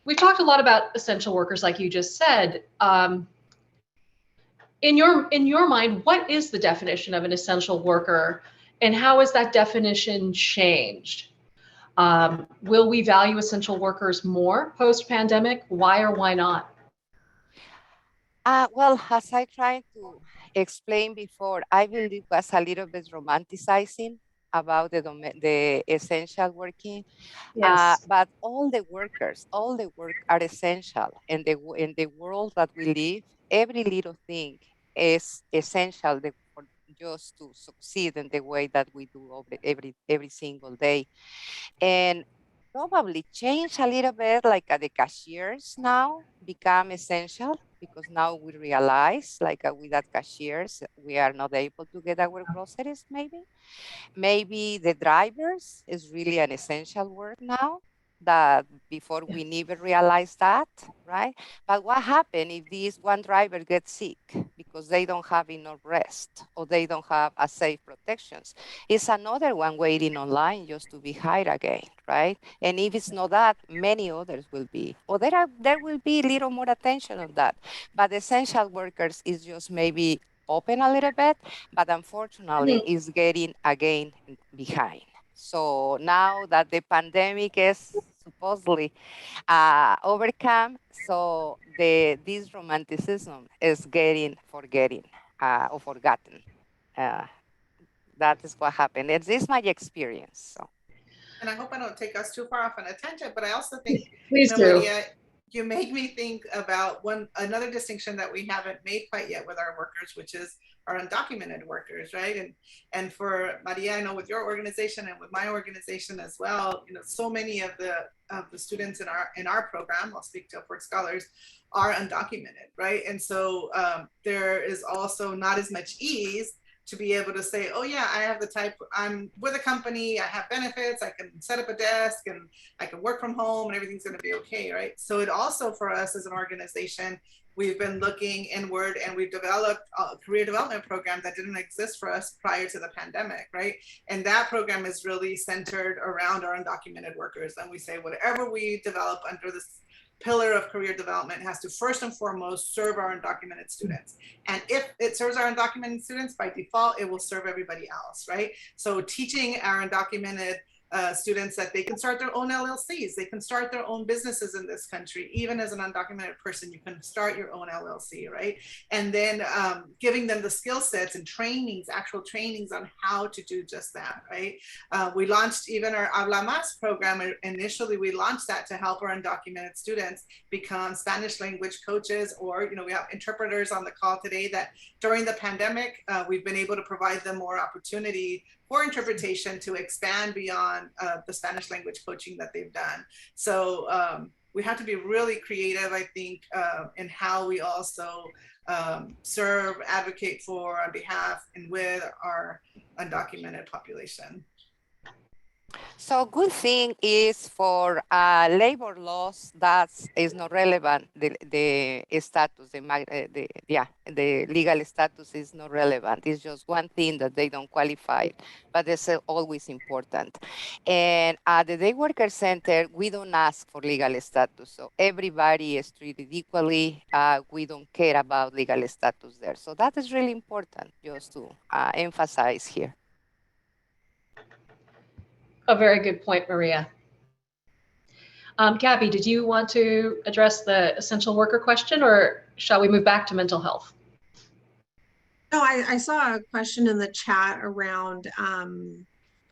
We've talked a lot about essential workers, like you just said. In your mind, what is the definition of an essential worker, and how has that definition changed? Will we value essential workers more post-pandemic? Why or why not? Well, as I tried to explain before, I believe it was a little bit romanticizing about the essential working. Yes. But all the workers, all the work are essential. In the world that we live, every little thing is essential for just to succeed in the way that we do every single day. And probably change a little bit, like the cashiers now become essential because now we realize, like without cashiers, we are not able to get our groceries, maybe the drivers is really an essential work now, that before we never realized that, right? But what happened if this one driver gets sick because they don't have enough rest or they don't have a safe protections? It's another one waiting online just to be hired again, right? And if it's not that, many others will be, or there will be little more attention on that. But essential workers is just maybe open a little bit, but unfortunately is getting again behind. So now that the pandemic is supposedly overcome, so this romanticism is getting forgetting or forgotten. Uh, that is what happened. This is my experience. So. And I hope I don't take us too far off on a tangent, but I also think, Please do. Maria, you make me think about another distinction that we haven't made quite yet with our workers, which is our undocumented workers, right? And for Maria, I know with your organization and with my organization as well, so many of the students in our program, I'll speak to Upward Scholars, are undocumented, right? And so there is also not as much ease to be able to say, oh yeah, I have I'm with a company, I have benefits, I can set up a desk and I can work from home and everything's gonna be okay, right? So it also, for us as an organization, we've been looking inward and we've developed a career development program that didn't exist for us prior to the pandemic, right? And that program is really centered around our undocumented workers. And we say, whatever we develop under this pillar of career development has to first and foremost serve our undocumented students. And if it serves our undocumented students, by default, it will serve everybody else, right? So teaching our undocumented students that they can start their own LLCs, they can start their own businesses in this country. Even as an undocumented person, you can start your own LLC, right? And then giving them the skill sets and trainings, actual trainings on how to do just that, right? We launched even our Habla Más program. Initially, we launched that to help our undocumented students become Spanish language coaches, or, we have interpreters on the call today that during the pandemic, we've been able to provide them more opportunity for interpretation to expand beyond the Spanish language coaching that they've done. So we have to be really creative, I think, in how we also serve, advocate for, on behalf, and with our undocumented population. So good thing is for labor laws that is not relevant. The status, the legal status is not relevant. It's just one thing that they don't qualify, but it's always important. And at the Day Worker Center, we don't ask for legal status. So everybody is treated equally. We don't care about legal status there. So that is really important just to emphasize here. A very good point, Maria. Gabby, did you want to address the essential worker question, or shall we move back to mental health? No, I saw a question in the chat around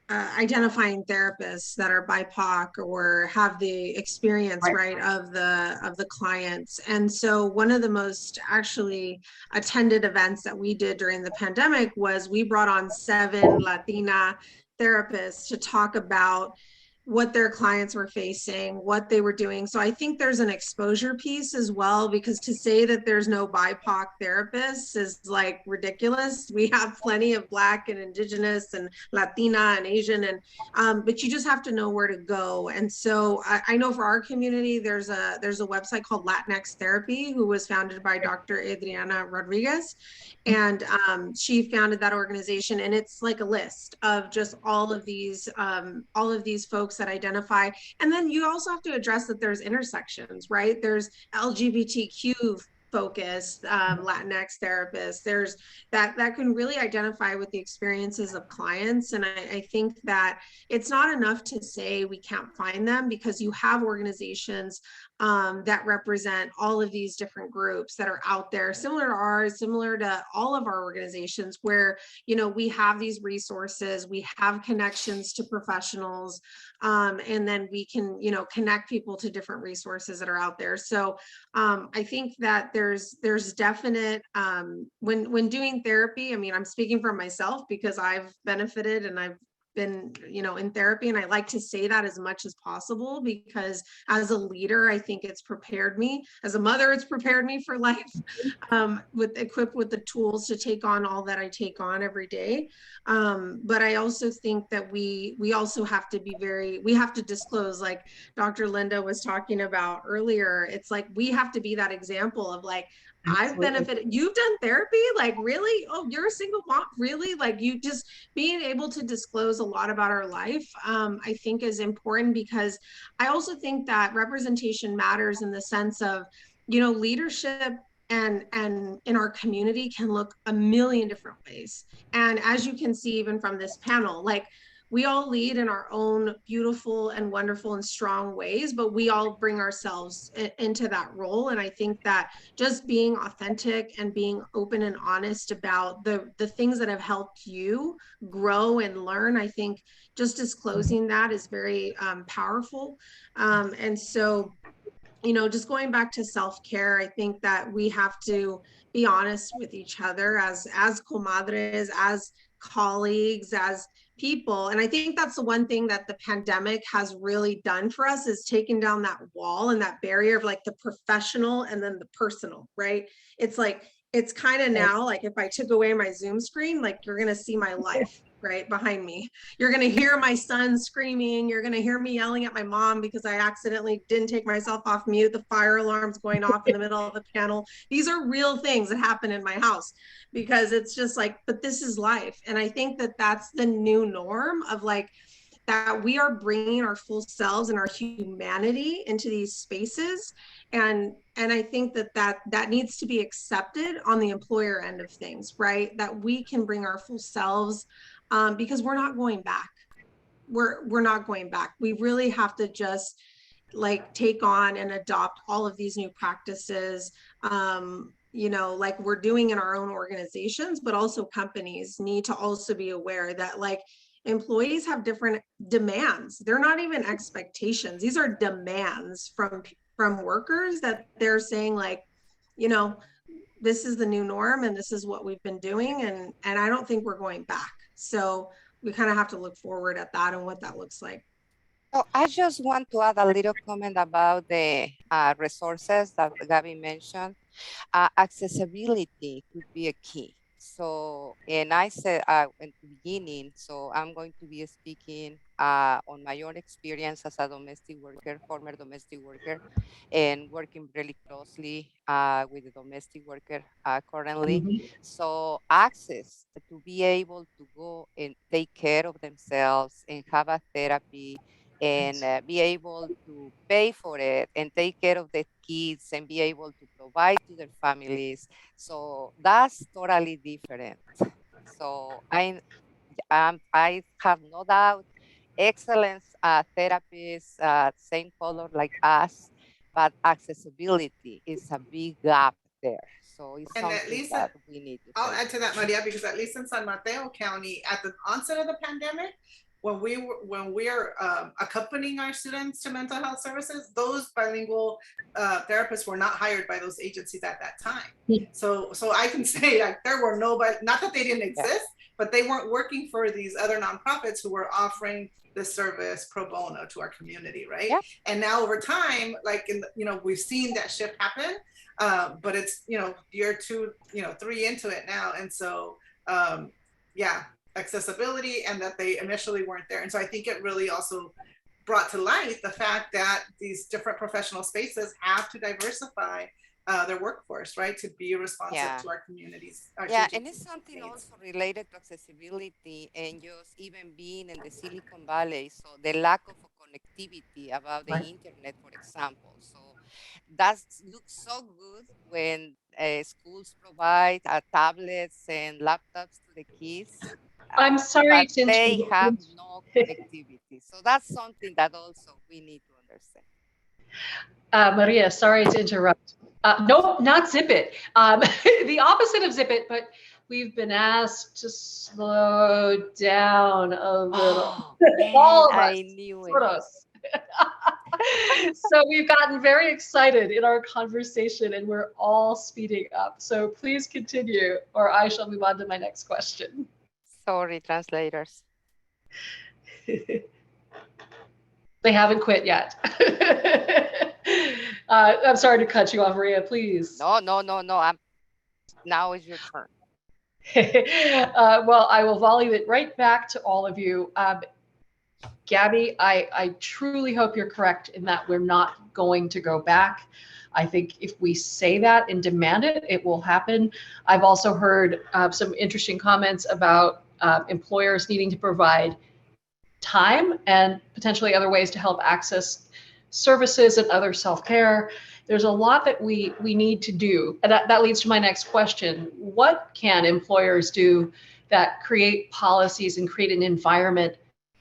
identifying therapists that are BIPOC or have the experience, right, of the clients. And so one of the most actually attended events that we did during the pandemic was we brought on 7 Latina therapists to talk about what their clients were facing, what they were doing. So I think there's an exposure piece as well, because to say that there's no BIPOC therapists is like ridiculous. We have plenty of Black and Indigenous and Latina and Asian, and but you just have to know where to go. And so I know for our community, there's a website called Latinx Therapy, who was founded by Dr. Adriana Rodriguez. And she founded that organization, and it's like a list of just all of these folks that identify. And then you also have to address that there's intersections, right? There's LGBTQ focused Latinx therapists. There's that can really identify with the experiences of clients. And I think that it's not enough to say we can't find them, because you have organizations that represent all of these different groups that are out there, similar to ours, similar to all of our organizations, where, you know, we have these resources, we have connections to professionals, and then we can, you know, connect people to different resources that are out there. So I think that there's definite, when doing therapy, I mean, I'm speaking for myself because I've benefited and I've been, you know, in therapy, and I like to say that as much as possible, because as a leader, I think it's prepared me. As a mother, it's prepared me for life, equipped with the tools to take on all that I take on every day. But I also think that we also have to be we have to disclose, like Dr. Linda was talking about earlier. It's like we have to be that example of like, I've benefited. You've done therapy? Like, really? Oh, you're a single mom? Really? Like, you just being able to disclose a lot about our life, I think is important, because I also think that representation matters in the sense of, you know, leadership and in our community can look a million different ways. And as you can see, even from this panel, like, we all lead in our own beautiful and wonderful and strong ways, but we all bring ourselves into that role. And I think that just being authentic and being open and honest about the things that have helped you grow and learn, I think just disclosing that is very powerful. And so, you know, just going back to self-care, I think that we have to be honest with each other as comadres, as colleagues, as people. And I think that's the one thing that the pandemic has really done for us, is taking down that wall and that barrier of like the professional and then the personal, right? It's like, it's kind of now like, if I took away my Zoom screen, like, you're going to see my life right behind me. You're going to hear my son screaming. You're going to hear me yelling at my mom because I accidentally didn't take myself off mute. The fire alarm's going off in the middle of the panel. These are real things that happen in my house, because it's just like, but this is life. And I think that that's the new norm of like, that we are bringing our full selves and our humanity into these spaces. And I think that that needs to be accepted on the employer end of things, right? That we can bring our full selves, because we're not going back. We're not going back. We really have to just like take on and adopt all of these new practices, you know, like we're doing in our own organizations, but also companies need to also be aware that like employees have different demands. They're not even expectations. These are demands from workers that they're saying like, you know, this is the new norm and this is what we've been doing. And I don't think we're going back. So we kind of have to look forward at that and what that looks like. So I just want to add a little comment about the resources that Gabby mentioned. Accessibility could be a key. So, and I said in the beginning, so I'm going to be speaking on my own experience as a domestic worker, former domestic worker, and working really closely with the domestic worker currently. So access to be able to go and take care of themselves and have a therapy and be able to pay for it and take care of the kids and be able to provide to their families. So that's totally different. So I have no doubt, excellent therapists, same color like us, but accessibility is a big gap there. So it's And at something least that we need to I'll take. add to that, Maria, because at least in San Mateo County, at the onset of the pandemic, when we're accompanying our students to mental health services, those bilingual therapists were not hired by those agencies at that time. So I can say like there were nobody, not that they didn't exist, but they weren't working for these other nonprofits who were offering this service pro bono to our community, right? Yeah. And now over time, like we've seen that shift happen. But it's year 2, 3 into it now, and so accessibility, and that they initially weren't there. And so I think it really also brought to light the fact that these different professional spaces have to diversify their workforce, right, to be responsive to our communities. And it's something also related to accessibility and just even being in the Silicon Valley. So the lack of connectivity about the internet, for example. So that looks so good when schools provide tablets and laptops to the kids. I'm sorry but they have no connectivity. So that's something that also we need to understand. Maria, sorry to interrupt. Nope, not zip it. The opposite of zip it, but we've been asked to slow down a little. Oh man, All of us, I knew it. sort of. So we've gotten very excited in our conversation and we're all speeding up. So please continue or I shall move on to my next question. Sorry, translators. They haven't quit yet. I'm sorry to cut you off, Maria, please. No. Now is your turn. Well, I will volley it right back to all of you. Gabby, I truly hope you're correct in that we're not going to go back. I think if we say that and demand it, it will happen. I've also heard some interesting comments about employers needing to provide time and potentially other ways to help access services and other self-care. There's a lot that we need to do. And that leads to my next question. What can employers do that create policies and create an environment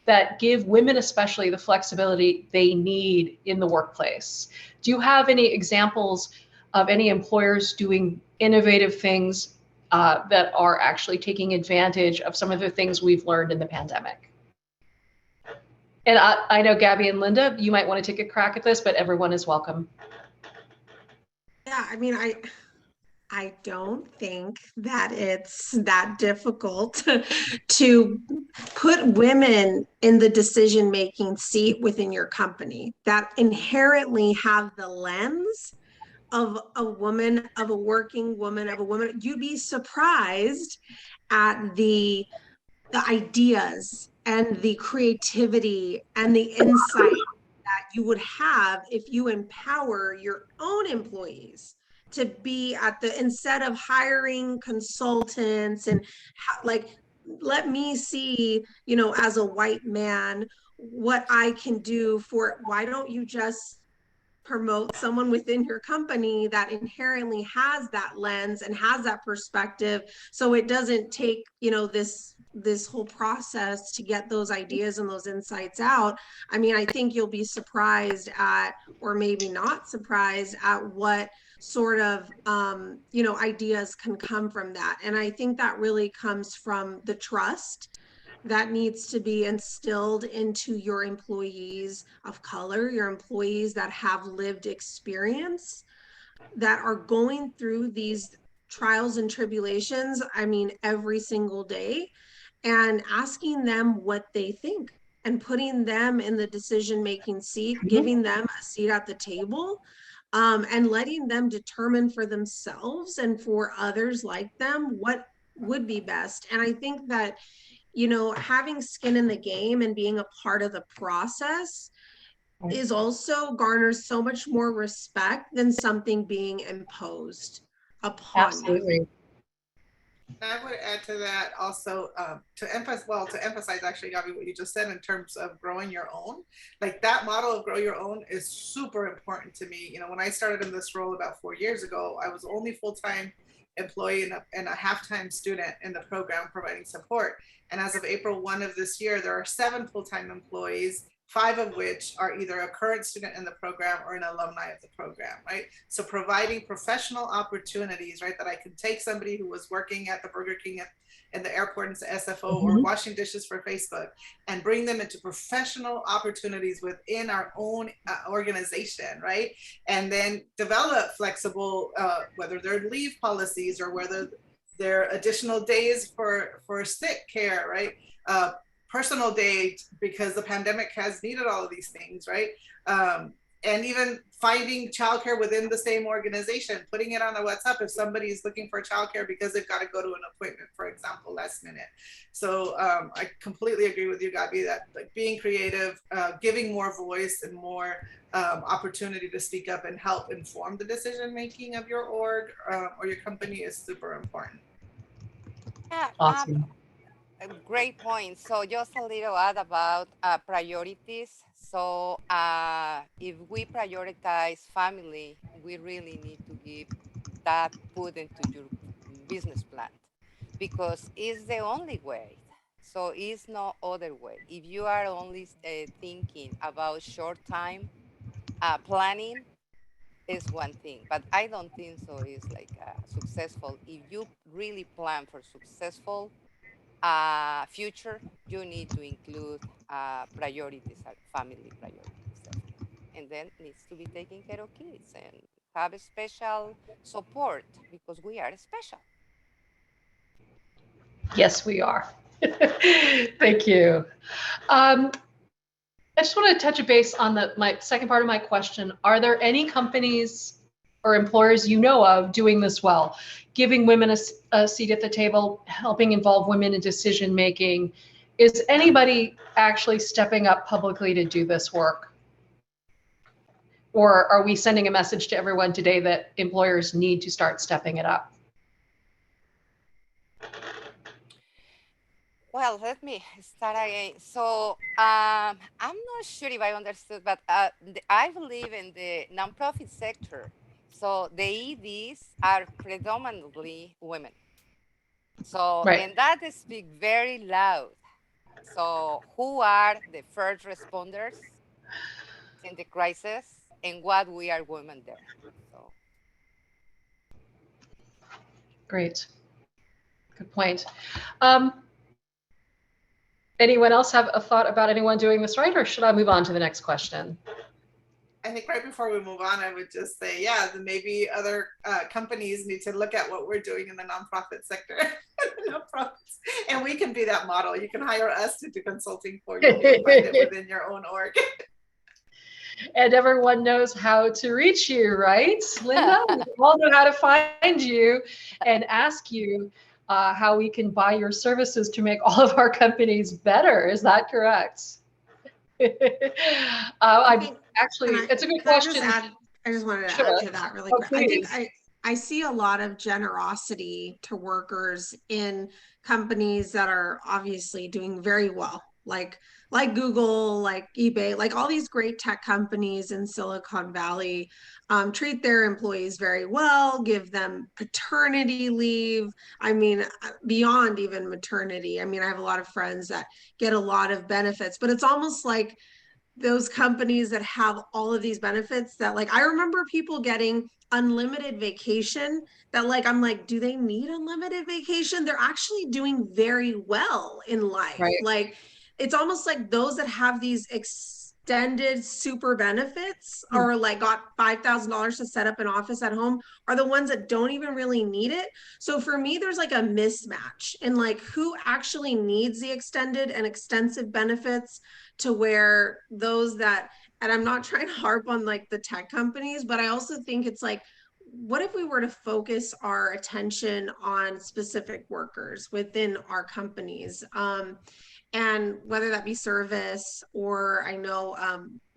that give women especially the flexibility they need in the workplace? Do you have any examples of any employers doing innovative things that are actually taking advantage of some of the things we've learned in the pandemic? And I know Gabby and Linda, you might want to take a crack at this, but everyone is welcome. Yeah, I mean, I don't think that it's that difficult to put women in the decision-making seat within your company that inherently have the lens of a woman, of a working woman, of a woman. You'd be surprised at the ideas and the creativity and the insight that you would have if you empower your own employees to be at the, instead of hiring consultants and like, let me see, you know, as a white man, what I can do for, why don't you just promote someone within your company that inherently has that lens and has that perspective, so it doesn't take, you know, this whole process to get those ideas and those insights out. I mean, I think you'll be surprised at, or maybe not surprised at, what sort of you know, ideas can come from that. And I think that really comes from the trust that needs to be instilled into your employees of color, your employees that have lived experience, that are going through these trials and tribulations, I mean, every single day, and asking them what they think and putting them in the decision-making seat, giving them a seat at the table, and letting them determine for themselves and for others like them what would be best. And I think that, you know, having skin in the game and being a part of the process is also garners so much more respect than something being imposed upon Absolutely. you. I would add to that also to emphasize actually, Gabby, what you just said in terms of growing your own. Like that model of grow your own is super important to me. You know, when I started in this role about 4 years ago, I was only full-time employee and a half-time student in the program providing support. And as of April 1 of this year, there are 7 full-time employees, 5 of which are either a current student in the program or an alumni of the program, right? So providing professional opportunities, right, that I can take somebody who was working at the Burger King in the airport as SFO or washing dishes for Facebook and bring them into professional opportunities within our own organization, right? And then develop flexible, whether they're leave policies or whether they're additional days for sick care, right? Personal day, because the pandemic has needed all of these things, right? And even finding childcare within the same organization, putting it on the WhatsApp if somebody is looking for childcare because they've got to go to an appointment, for example, last minute. So I completely agree with you, Gabby, that like being creative, giving more voice and more opportunity to speak up and help inform the decision making of your org or your company is super important. Yeah, Awesome. great point. So just a little add about priorities. So if we prioritize family, we really need to give that put into your business plan because it's the only way. So it's no other way. If you are only thinking about short time, planning is one thing, but I don't think so is like successful. If you really plan for successful future, you need to include priorities, family priorities, definitely. And then needs to be taking care of kids and have a special support because we are special. Yes, we are. Thank you. I just want to touch a base on my second part of my question. Are there any companies or employers you know of doing this well, giving women a seat at the table, helping involve women in decision making? Is anybody actually stepping up publicly to do this work? Or are we sending a message to everyone today that employers need to start stepping it up? Well, let me start again. So I'm not sure if I understood, but I believe in the nonprofit sector. So the EDs are predominantly women. So, Right. and that speak very loud. So who are the first responders in the crisis and what we are women there? So. Great. Good point. Anyone else have a thought about anyone doing this right, or should I move on to the next question? I think right before we move on, I would just say, yeah, maybe other companies need to look at what we're doing in the nonprofit sector. Nonprofits. And we can be that model. You can hire us to do consulting for you. You'll find it within your own org. And everyone knows how to reach you, right, Linda? We all know how to find you and ask you how we can buy your services to make all of our companies better. Is that correct? It's a good question. I just wanted to Sure. add to that really quick. Please. I think I see a lot of generosity to workers in companies that are obviously doing very well, like Google, like eBay, like all these great tech companies in Silicon Valley treat their employees very well, give them paternity leave. I mean, beyond even maternity. I mean, I have a lot of friends that get a lot of benefits, but it's almost like those companies that have all of these benefits that, like, I remember people getting unlimited vacation that, like, I'm like, do they need unlimited vacation? They're actually doing very well in life. Right. Like, it's almost like those that have these extended super benefits or like got $5,000 to set up an office at home are the ones that don't even really need it. So for me, there's like a mismatch in like who actually needs the extended and extensive benefits to where those that, and I'm not trying to harp on like the tech companies, but I also think it's like, what if we were to focus our attention on specific workers within our companies? And whether that be service or I know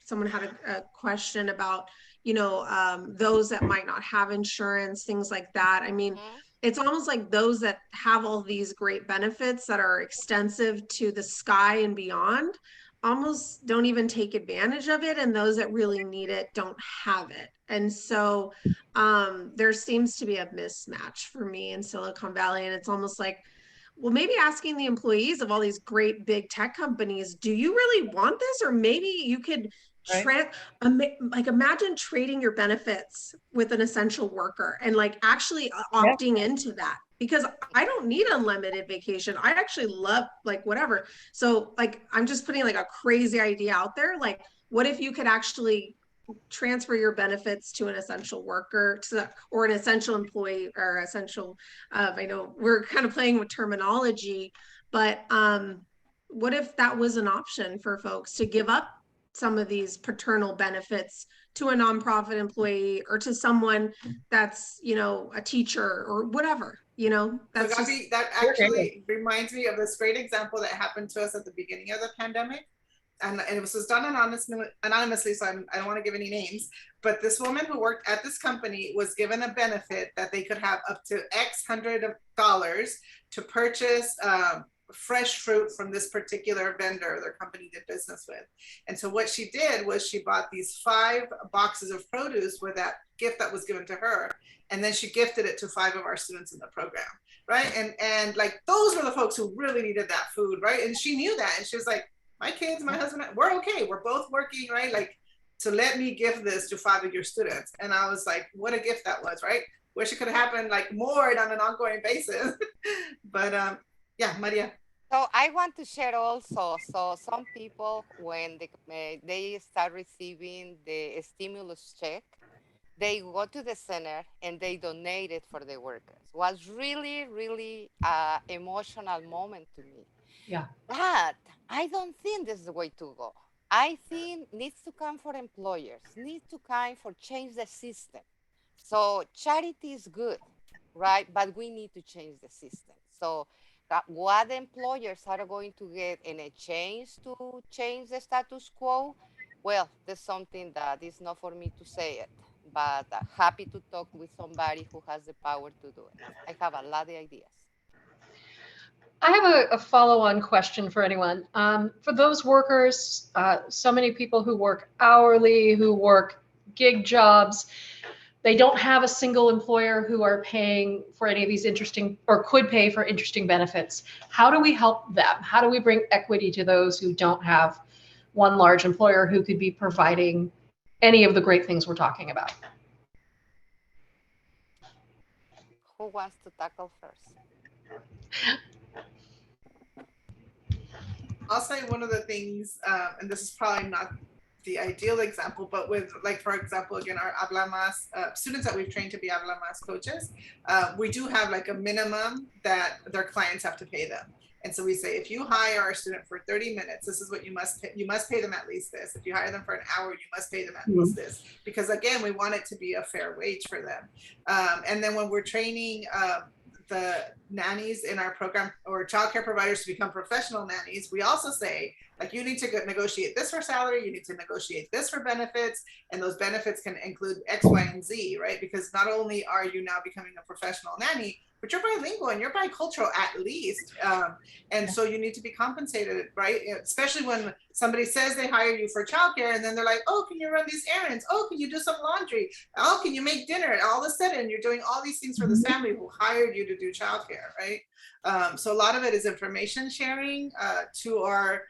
someone had a question about, those that might not have insurance, things like that. I mean, it's almost like those that have all these great benefits that are extensive to the sky and beyond almost don't even take advantage of it, and those that really need it don't have it. And so there seems to be a mismatch for me in Silicon Valley, and it's almost like, well, maybe asking the employees of all these great big tech companies, do you really want this? Or maybe you could like imagine trading your benefits with an essential worker and like actually opting into that, because I don't need unlimited vacation. I actually love like whatever. So like, I'm just putting like a crazy idea out there. Like, what if you could actually transfer your benefits to an essential worker or an essential employee or essential, I know we're kind of playing with terminology, but what if that was an option for folks to give up some of these paternal benefits to a nonprofit employee or to someone that's, a teacher or whatever, that's so Gabby, that actually reminds me of this great example that happened to us at the beginning of the pandemic. And it was done anonymously, so I don't want to give any names, but this woman who worked at this company was given a benefit that they could have up to X hundred of dollars to purchase fresh fruit from this particular vendor their company did business with. And so what she did was she bought these 5 boxes of produce with that gift that was given to her. And then she gifted it to 5 of our students in the program, right? And like, those were the folks who really needed that food, right? And she knew that. And she was like, my kids, my husband, we're okay. We're both working, right? Like, to let me give this to 5 of your students. And I was like, what a gift that was, right? Wish it could have happened like more and on an ongoing basis. But yeah, Maria. So I want to share also, so some people, when they start receiving the stimulus check, they go to the center and they donate it for the workers. Was really, really emotional moment to me. Yeah. But I don't think this is the way to go. I think needs to come for employers, needs to come for change the system. So charity is good, right? But we need to change the system. So what employers are going to get in exchange to change the status quo, well, there's something that is not for me to say it, but happy to talk with somebody who has the power to do it. I have a lot of ideas. I have a follow-on question for anyone. For those workers, so many people who work hourly, who work gig jobs, they don't have a single employer who are paying for any of these interesting or could pay for interesting benefits. How do we help them? How do we bring equity to those who don't have one large employer who could be providing any of the great things we're talking about? Who wants to tackle first? I'll say one of the things, and this is probably not the ideal example, but with, like, for example, again, our Habla Más students that we've trained to be Habla Más coaches, we do have like a minimum that their clients have to pay them. And so we say, if you hire our student for 30 minutes, this is what you must pay. You must pay them at least this. If you hire them for an hour, you must pay them at least this. Because again, we want it to be a fair wage for them. And then when we're training the nannies in our program or childcare providers to become professional nannies, we also say, like, you need to negotiate this for salary, you need to negotiate this for benefits, and those benefits can include X, Y, and Z, right? Because not only are you now becoming a professional nanny, but you're bilingual and you're bicultural at least. And so you need to be compensated, right? Especially when somebody says they hire you for childcare and then they're like, oh, can you run these errands? Oh, can you do some laundry? Oh, can you make dinner? And all of a sudden you're doing all these things for this family who hired you to do childcare, right? So a lot of it is information sharing to our,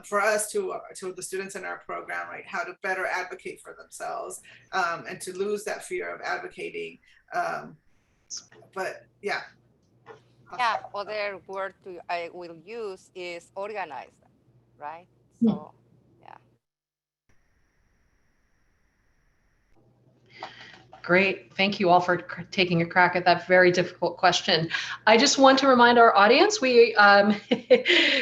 for us, to the students in our program, right? How to better advocate for themselves and to lose that fear of advocating. But yeah. Yeah, other word I will use is organize them, right? So, yeah. Great. Thank you all for taking a crack at that very difficult question. I just want to remind our audience, we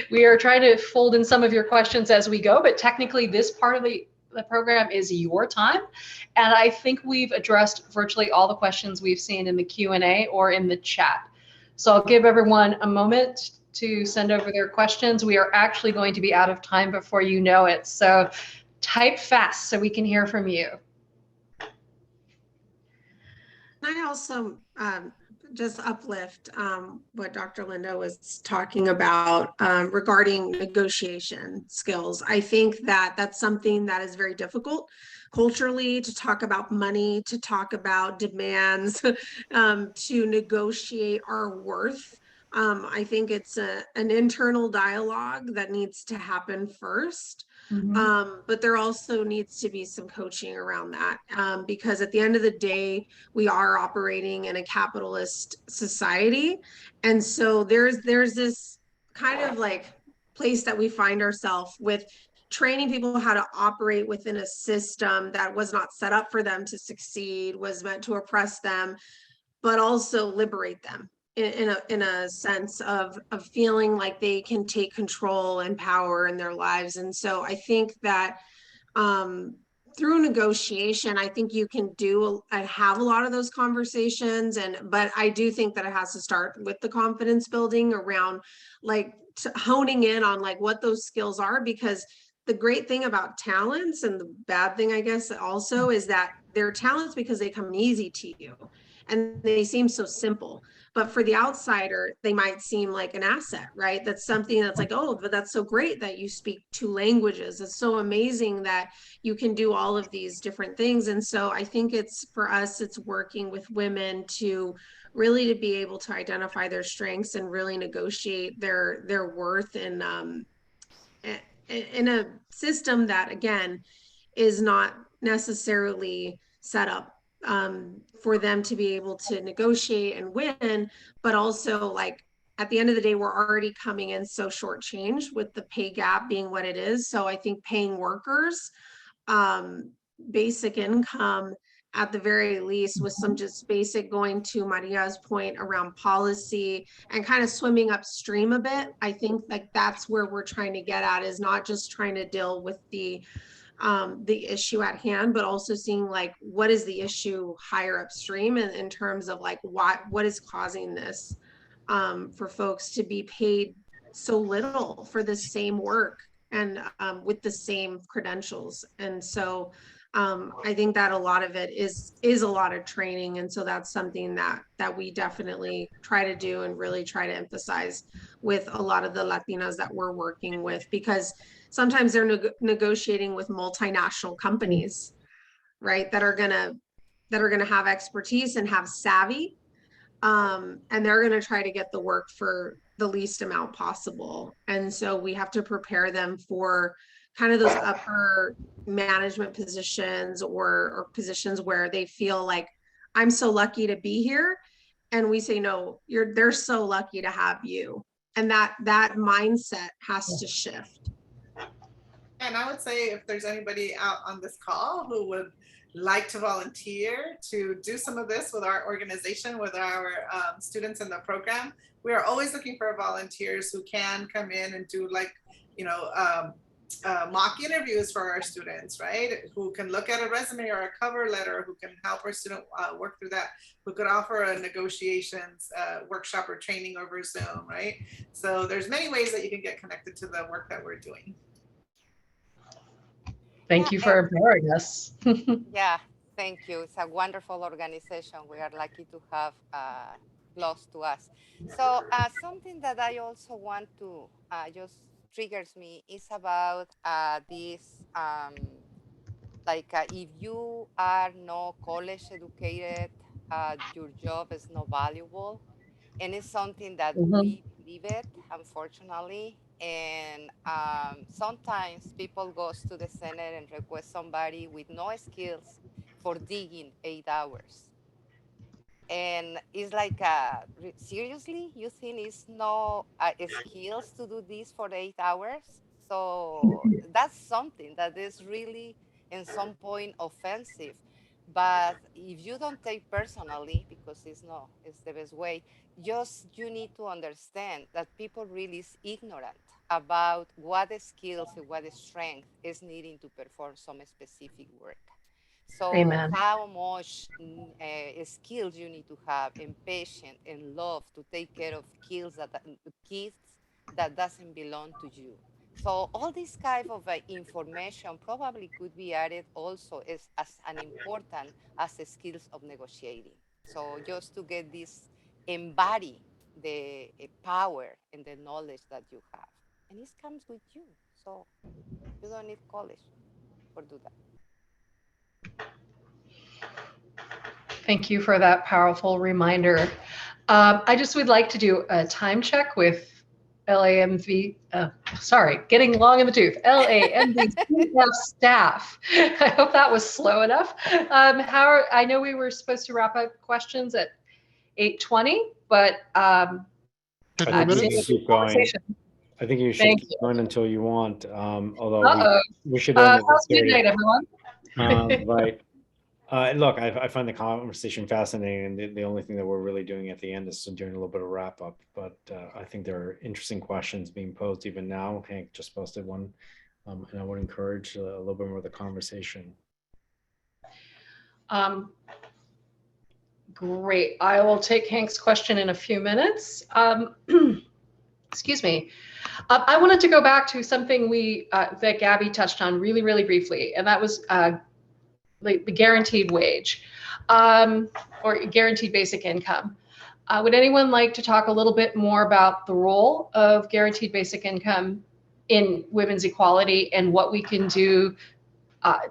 we are trying to fold in some of your questions as we go, but technically this part of the program is your time. And I think we've addressed virtually all the questions we've seen in the Q&A or in the chat. So I'll give everyone a moment to send over their questions. We are actually going to be out of time before you know it. So type fast so we can hear from you. I also just uplift what Dr. Linda was talking about regarding negotiation skills. I think that that's something that is very difficult culturally, to talk about money, to talk about demands, to negotiate our worth. I think it's an internal dialogue that needs to happen first. But there also needs to be some coaching around that, because at the end of the day, we are operating in a capitalist society. And so there's this kind of like place that we find ourselves with, training people how to operate within a system that was not set up for them to succeed, was meant to oppress them, but also liberate them in a sense of feeling like they can take control and power in their lives. And so I think that through negotiation, I think you can do and have a lot of those conversations. But I do think that it has to start with the confidence building around, like, honing in on like what those skills are, because the great thing about talents, and the bad thing, I guess, also, is that they're talents because they come easy to you and they seem so simple. But for the outsider, they might seem like an asset, right? That's something that's like, oh, but that's so great that you speak 2 languages. It's so amazing that you can do all of these different things. And so I think it's, for us, it's working with women to really to be able to identify their strengths and really negotiate their worth in a system that, again, is not necessarily set up for them to be able to negotiate and win, but also like at the end of the day, we're already coming in so shortchanged with the pay gap being what it is. So I think paying workers basic income at the very least, with some just basic, going to Maria's point around policy and kind of swimming upstream a bit. I think like that's where we're trying to get at, is not just trying to deal with the issue at hand, but also seeing like what is the issue higher upstream in terms of like what is causing this for folks to be paid so little for the same work and with the same credentials. And so I think that a lot of it is a lot of training. And so that's something that we definitely try to do and really try to emphasize with a lot of the Latinas that we're working with, because sometimes they're negotiating with multinational companies, right, that are gonna have expertise and have savvy, and they're gonna try to get the work for the least amount possible. And so we have to prepare them for kind of those upper management positions or positions where they feel like, I'm so lucky to be here. And we say, no, they're so lucky to have you. And that mindset has to shift. And I would say if there's anybody out on this call who would like to volunteer to do some of this with our organization, with our students in the program, we are always looking for volunteers who can come in and do like, mock interviews for our students, right? Who can look at a resume or a cover letter, who can help our student work through that, who could offer a negotiations workshop or training over Zoom, right? So there's many ways that you can get connected to the work that we're doing. Thank you for empowering us. Yeah, thank you. It's a wonderful organization. We are lucky to have close to us. So something that I also want to just triggers me is about this, if you are not college educated, your job is not valuable. And it's something that we believe it, unfortunately. And sometimes people goes to the center and request somebody with no skills for digging 8 hours. And it's like, seriously, you think it's no skills to do this for 8 hours? So that's something that is really, in some point, offensive. But if you don't take personally, because it's the best way, you need to understand that people really is ignorant about what skills and what strength is needing to perform some specific work. So Amen. how much skills you need to have, and patience and love to take care of kids that doesn't belong to you. So all this kind of information probably could be added also as an important as the skills of negotiating. So just to get this, embody the power and the knowledge that you have. And it comes with you. So you don't need college for do that. Thank you for that powerful reminder. I just would like to do a time check with LAMV, getting long in the tooth, LAMV staff. I hope that was slow enough. I know we were supposed to wrap up questions at 8:20, but I think you should keep going. I think you should Thank keep you. going until you want, although we should end at How's 30. midnight, everyone? Right. Look, I find the conversation fascinating, and the only thing that we're really doing at the end is doing a little bit of wrap up. But I think there are interesting questions being posed even now. Hank just posted one, and I would encourage a little bit more of the conversation. Great. I will take Hank's question in a few minutes. Excuse me. I wanted to go back to something that Gabby touched on really, really briefly, and that was the guaranteed wage or guaranteed basic income. Would anyone like to talk a little bit more about the role of guaranteed basic income in women's equality and what we can do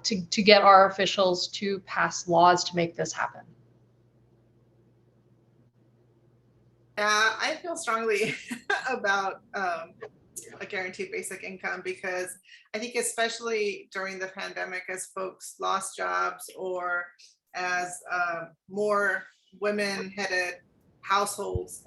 to get our officials to pass laws to make this happen? I feel strongly about a guaranteed basic income, because I think especially during the pandemic, as folks lost jobs or as more women-headed households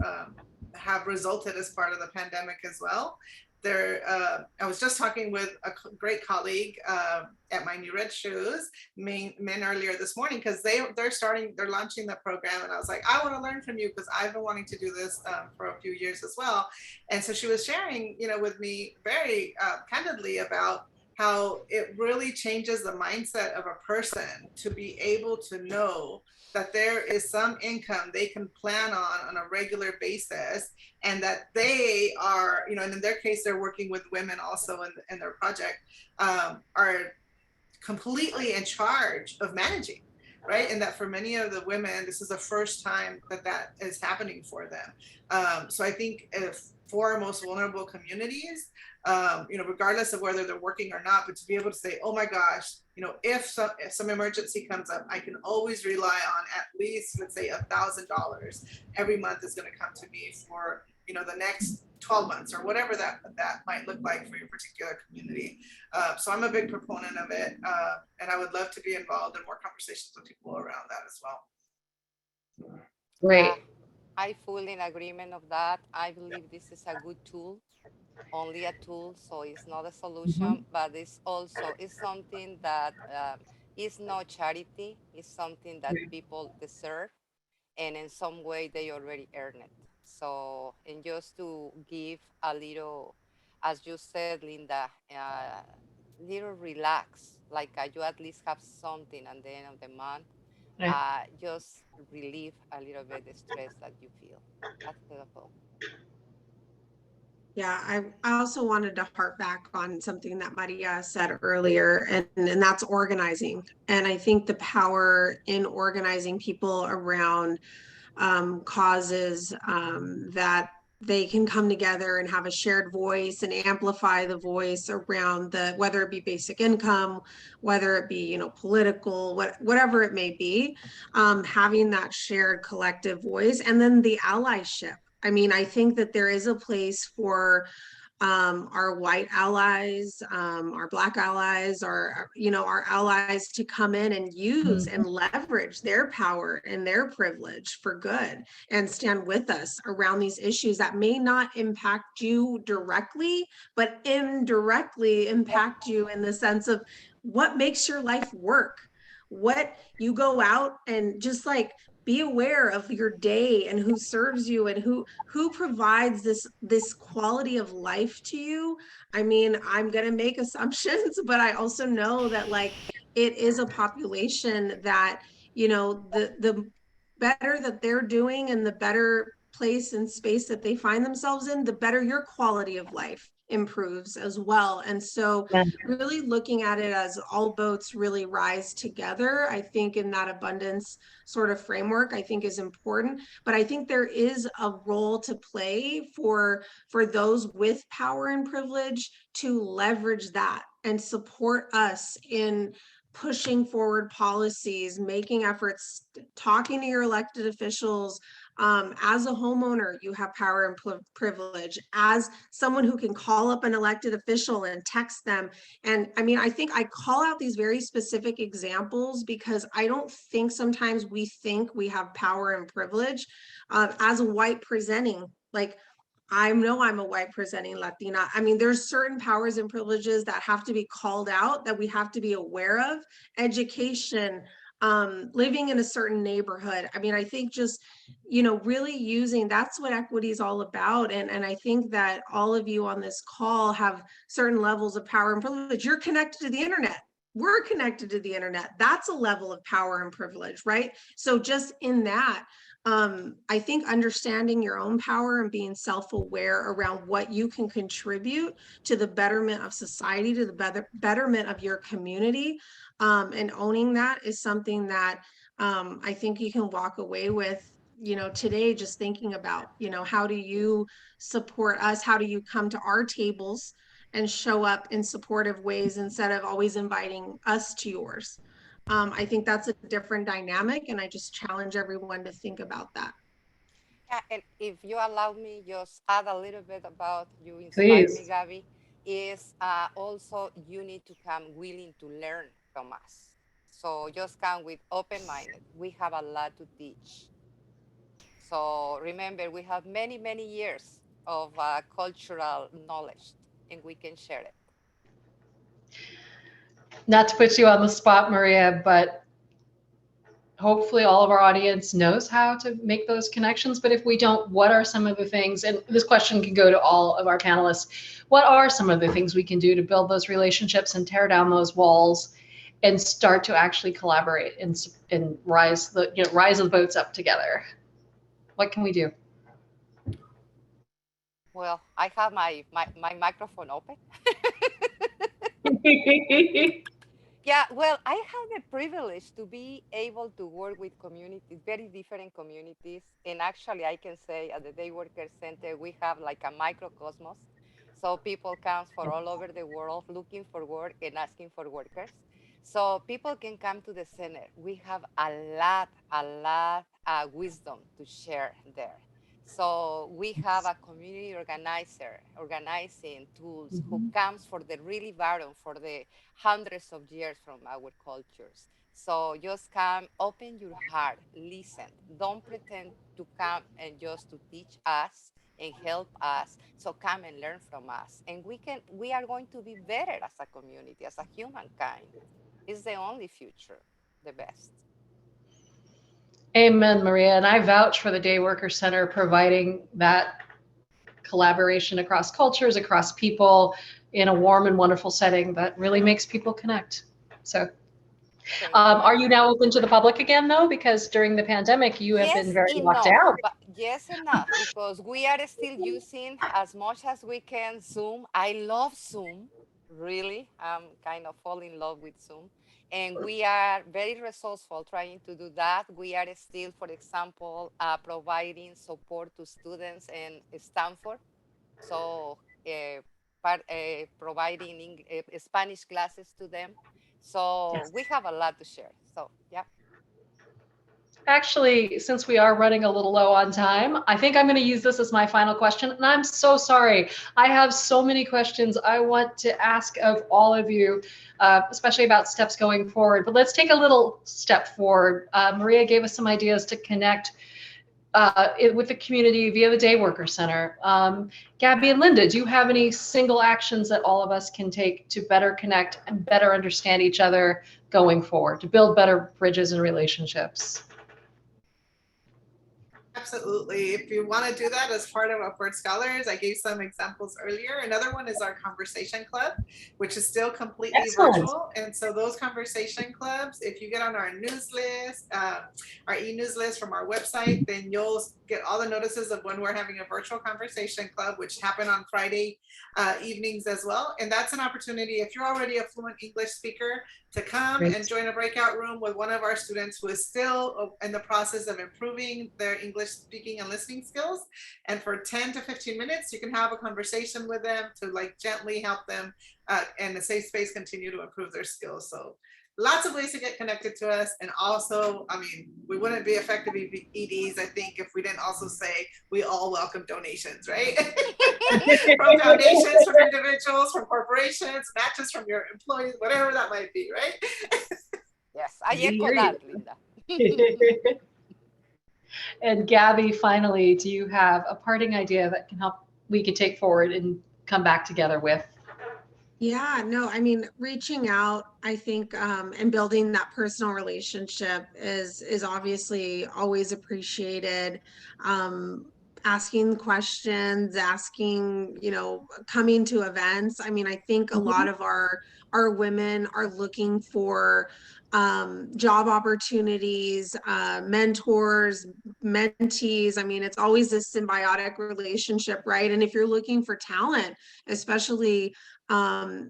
have resulted as part of the pandemic as well. I was just talking with a great colleague at my New Red Shoes, men earlier this morning, because they're launching the program, and I was like, I want to learn from you because I've been wanting to do this for a few years as well. And so she was sharing, with me very candidly about how it really changes the mindset of a person to be able to know that there is some income they can plan on a regular basis, and that they are, and in their case, they're working with women also in their project, are completely in charge of managing, right? And that for many of the women, this is the first time that is happening for them. So I think for our most vulnerable communities, regardless of whether they're working or not, but to be able to say, oh my gosh, if some emergency comes up, I can always rely on at least, let's say, $1,000 every month is going to come to me for, the next 12 months or whatever that might look like for your particular community. So I'm a big proponent of it. And I would love to be involved in more conversations with people around that as well. Great. I fully in agreement of that. I believe this is a good tool, only a tool, so it's not a solution, but it's something that is not charity. It's something that people deserve, and in some way they already earn it. So, and just to give a little, as you said, Linda, little relax, like you at least have something at the end of the month, just relieve a little bit the stress that you feel. That's beautiful. Yeah, I also wanted to harp back on something that Maria said earlier, and that's organizing. And I think the power in organizing people around causes that they can come together and have a shared voice and amplify the voice around whether it be basic income, whether it be, political, whatever it may be, having that shared collective voice, and then the allyship. I mean, I think that there is a place for our white allies, our Black allies, our allies to come in and use and leverage their power and their privilege for good and stand with us around these issues that may not impact you directly, but indirectly impact you in the sense of what makes your life work. What you go out and just be aware of your day and who serves you and who provides this quality of life to you. I mean, I'm going to make assumptions, but I also know that it is a population that, the better that they're doing and the better place and space that they find themselves in, the better your quality of life improves as well. And so really looking at it as all boats really rise together, I think in that abundance sort of framework, I think is important. But I think there is a role to play for those with power and privilege to leverage that and support us in pushing forward policies, making efforts, talking to your elected officials. As a homeowner, you have power and privilege. As someone who can call up an elected official and text them. And I mean, I think I call out these very specific examples because I don't think sometimes we think we have power and privilege as a white presenting, I know I'm a white presenting Latina. I mean, there's certain powers and privileges that have to be called out, that we have to be aware of. Education, living in a certain neighborhood. I mean, I think just, really using, that's what equity is all about. And I think that all of you on this call have certain levels of power and privilege. You're connected to the internet. We're connected to the internet. That's a level of power and privilege, right? So just in that, I think understanding your own power and being self-aware around what you can contribute to the betterment of society, to the betterment of your community, and owning that is something that I think you can walk away with, today, just thinking about, how do you support us? How do you come to our tables and show up in supportive ways instead of always inviting us to yours? I think that's a different dynamic, and I just challenge everyone to think about that. Yeah, and if you allow me, just add a little bit about you inspire me, Please. Gabby, is also you need to come willing to learn from us. So just come with open-minded. We have a lot to teach. So remember, we have many, many years of cultural knowledge and we can share it. Not to put you on the spot, Maria, but hopefully all of our audience knows how to make those connections. But if we don't, what are some of the things, and this question can go to all of our panelists, what are some of the things we can do to build those relationships and tear down those walls and start to actually collaborate and rise the boats up together? What can we do? Well, I have my microphone open. Yeah, well, I have the privilege to be able to work with communities, very different communities. And actually, I can say at the Day Worker Center, we have like a microcosmos. So people come from all over the world looking for work and asking for workers. So people can come to the center. We have a lot wisdom to share there. So we have a community organizer organizing tools who comes for the really bottom, for the hundreds of years from our cultures. So just come, open your heart, listen. Don't pretend to come and just to teach us and help us. So come and learn from us. And we are going to be better as a community, as a humankind. It's the only future, the best. Amen, Maria. And I vouch for the Day Worker Center providing that collaboration across cultures, across people in a warm and wonderful setting that really makes people connect. So are you now open to the public again, though? Because during the pandemic, you have been Yes, very locked enough, down. but yes, enough, because we are still using as much as we can Zoom. I love Zoom, really. I'm kind of fall in love with Zoom. And we are very resourceful trying to do that. We are still, for example, providing support to students in Stanford. So providing Spanish classes to them. So we have a lot to share. So yeah. Actually, since we are running a little low on time, I think I'm going to use this as my final question. And I'm so sorry. I have so many questions I want to ask of all of you, especially about steps going forward. But let's take a little step forward. Maria gave us some ideas to connect with the community via the Day Worker Center. Gabby and Linda, do you have any single actions that all of us can take to better connect and better understand each other going forward, to build better bridges and relationships? Absolutely. If you want to do that as part of Upward Scholars, I gave some examples earlier. Another one is our conversation club, which is still completely virtual. And so those conversation clubs, if you get on our news list, our e-news list from our website, then you'll get all the notices of when we're having a virtual conversation club, which happen on Friday evenings as well. And that's an opportunity, if you're already a fluent English speaker, to come and join a breakout room with one of our students who is still in the process of improving their English speaking and listening skills. And for 10 to 15 minutes, you can have a conversation with them to like gently help them in a safe space continue to improve their skills. So lots of ways to get connected to us. And also, I mean, we wouldn't be effective EDs, I think, if we didn't also say we all welcome donations, right? From foundations, from individuals, from corporations, matches from your employees, whatever that might be, right? Yes, I echo that, Linda. And Gabby, finally, do you have a parting idea that can help we could take forward and come back together with? Yeah, no, I mean, reaching out, I think, and building that personal relationship is obviously always appreciated. Asking questions, asking, coming to events. I mean, I think a lot of our women are looking for job opportunities, mentors, mentees. I mean, it's always this symbiotic relationship, right? And if you're looking for talent, especially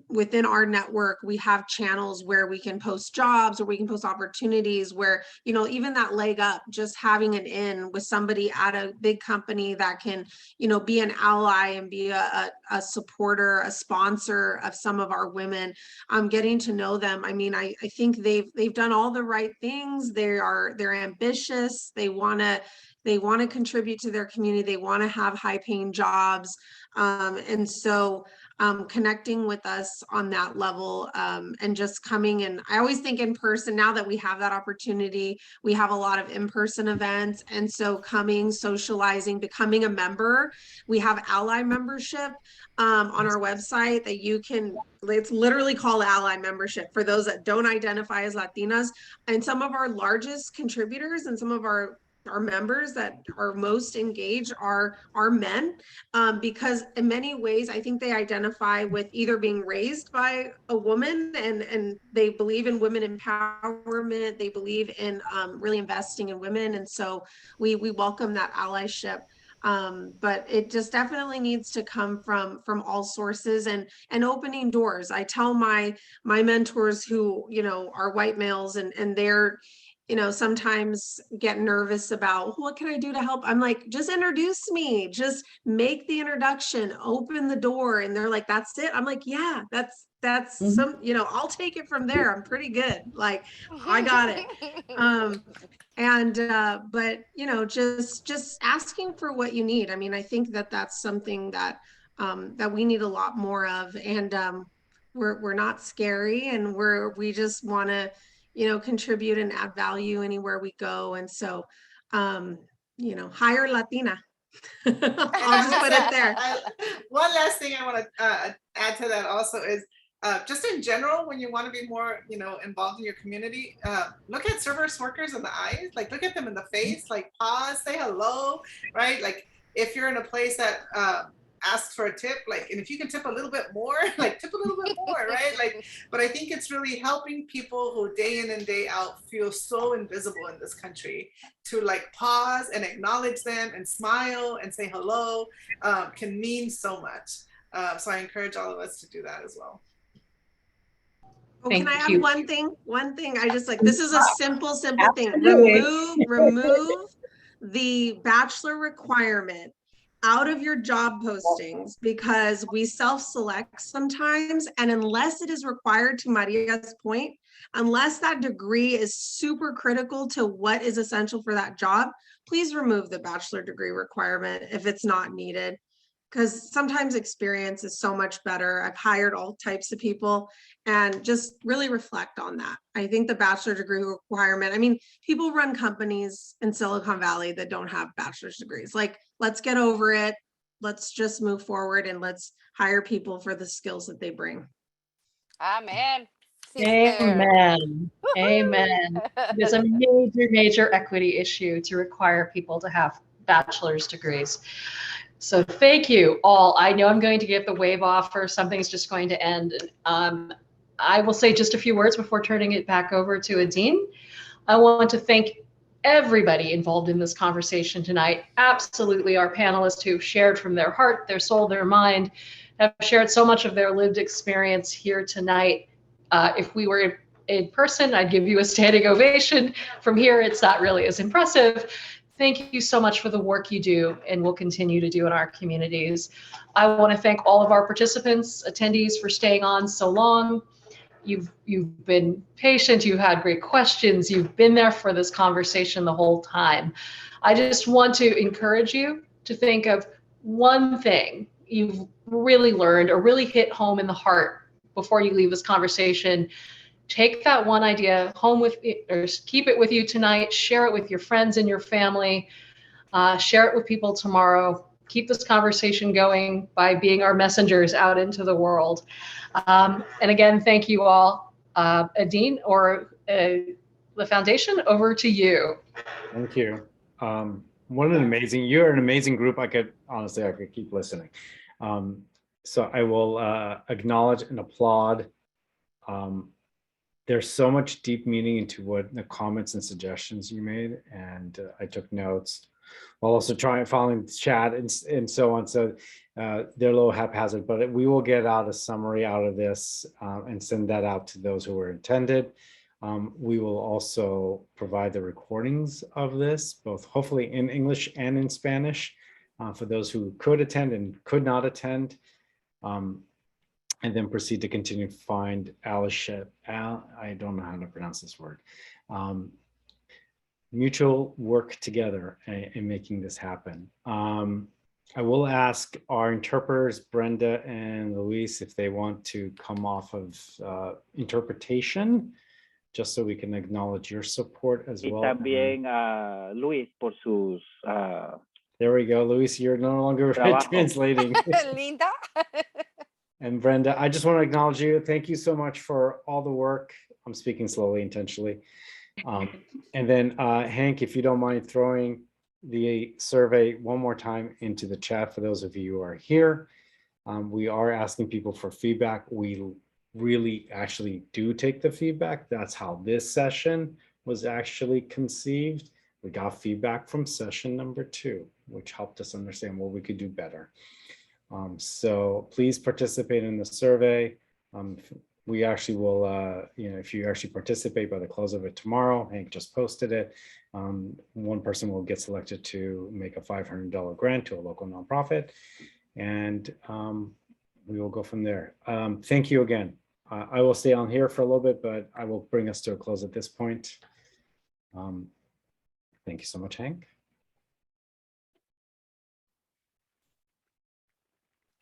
within our network, we have channels where we can post jobs or we can post opportunities where, you know, even that leg up, just having an in with somebody at a big company that can, you know, be an ally and be a supporter, a sponsor of some of our women, getting to know them. I mean, I think they've done all the right things. They're ambitious. They want to contribute to their community. They want to have high paying jobs. And so connecting with us on that level, and just coming. And I always think in person, now that we have that opportunity, we have a lot of in-person events. And so coming, socializing, becoming a member, we have ally membership on our website that you can, it's literally called ally membership for those that don't identify as Latinas. And some of our largest contributors and some of our members that are most engaged are men, because in many ways I think they identify with either being raised by a woman and they believe in women empowerment, they believe in really investing in women, and so we welcome that allyship. But it just definitely needs to come from all sources and opening doors. I tell my mentors who, you know, are white males and they're, you know, sometimes get nervous about what can I do to help? I'm like, just introduce me, just make the introduction, open the door. And they're like, that's it. I'm like, yeah, that's some, you know, I'll take it from there. I'm pretty good. Like, I got it. But you know, just asking for what you need. I mean, I think that that's something that that we need a lot more of. And we're not scary, and we just want to, you know, contribute and add value anywhere we go. And so, you know, hire Latina. I'll just put it there. One last thing I want to add to that also is just in general, when you want to be more, you know, involved in your community, look at service workers in the eyes, like look at them in the face, like pause, say hello, right? Like if you're in a place that asks for a tip, like, and if you can tip a little bit more, like tip a little bit more, right? Like, but I think it's really helping people who day in and day out feel so invisible in this country to like pause and acknowledge them and smile and say hello, can mean so much. So I encourage all of us to do that as well. Oh, can I add one thing? One thing I just like, this is a simple thing. Remove the bachelor requirement out of your job postings, because we self-select sometimes. And unless it is required, to Maria's point, unless that degree is super critical to what is essential for that job, please remove the bachelor degree requirement if it's not needed. Because sometimes experience is so much better. I've hired all types of people, and just really reflect on that. I think the bachelor degree requirement, I mean, people run companies in Silicon Valley that don't have bachelor's degrees. Like, let's get over it. Let's just move forward and let's hire people for the skills that they bring. Amen. Amen. Amen. It's a major equity issue to require people to have bachelor's degrees. So thank you all. I know I'm going to get the wave off, or something's just going to end. I will say just a few words before turning it back over to Adine. I want to thank everybody involved in this conversation tonight. Absolutely, our panelists who've shared from their heart, their soul, their mind, have shared so much of their lived experience here tonight. If we were in person, I'd give you a standing ovation. From here, it's not really as impressive. Thank you so much for the work you do and will continue to do in our communities. I want to thank all of our participants, attendees, for staying on so long. You've been patient, you've had great questions, you've been there for this conversation the whole time. I just want to encourage you to think of one thing you've really learned or really hit home in the heart before you leave this conversation. Take that one idea home with you, or keep it with you tonight, share it with your friends and your family, share it with people tomorrow. Keep this conversation going by being our messengers out into the world. And again, thank you all. Adine or the foundation, over to you. Thank you. You're an amazing group. I could keep listening. So I will acknowledge and applaud. There's so much deep meaning into what the comments and suggestions you made, and I took notes. while also trying following chat and so on. So they're a little haphazard, but we will get out a summary out of this and send that out to those who were intended. We will also provide the recordings of this, both hopefully in English and in Spanish, for those who could attend and could not attend. And then proceed to continue to find I don't know how to pronounce this word. Mutual work together in making this happen. I will ask our interpreters, Brenda and Luis, if they want to come off of interpretation, just so we can acknowledge your support as well. También Luis por sus there we go, Luis, you're no longer translating. Linda. And Brenda, I just want to acknowledge you. Thank you so much for all the work. I'm speaking slowly intentionally. And then Hank, if you don't mind throwing the survey one more time into the chat for those of you who are here. We are asking people for feedback. We really actually do take the feedback. That's how this session was actually conceived. We got feedback from session number 2, which helped us understand what we could do better. So please participate in the survey. We actually will, if you actually participate by the close of it tomorrow, Hank just posted it. One person will get selected to make a $500 grant to a local nonprofit, and we will go from there. Thank you again. I will stay on here for a little bit, but I will bring us to a close at this point. Thank you so much, Hank.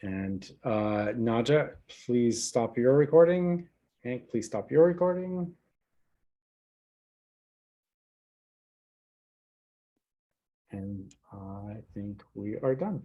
And Naja, please stop your recording. Hank, please stop your recording. And I think we are done.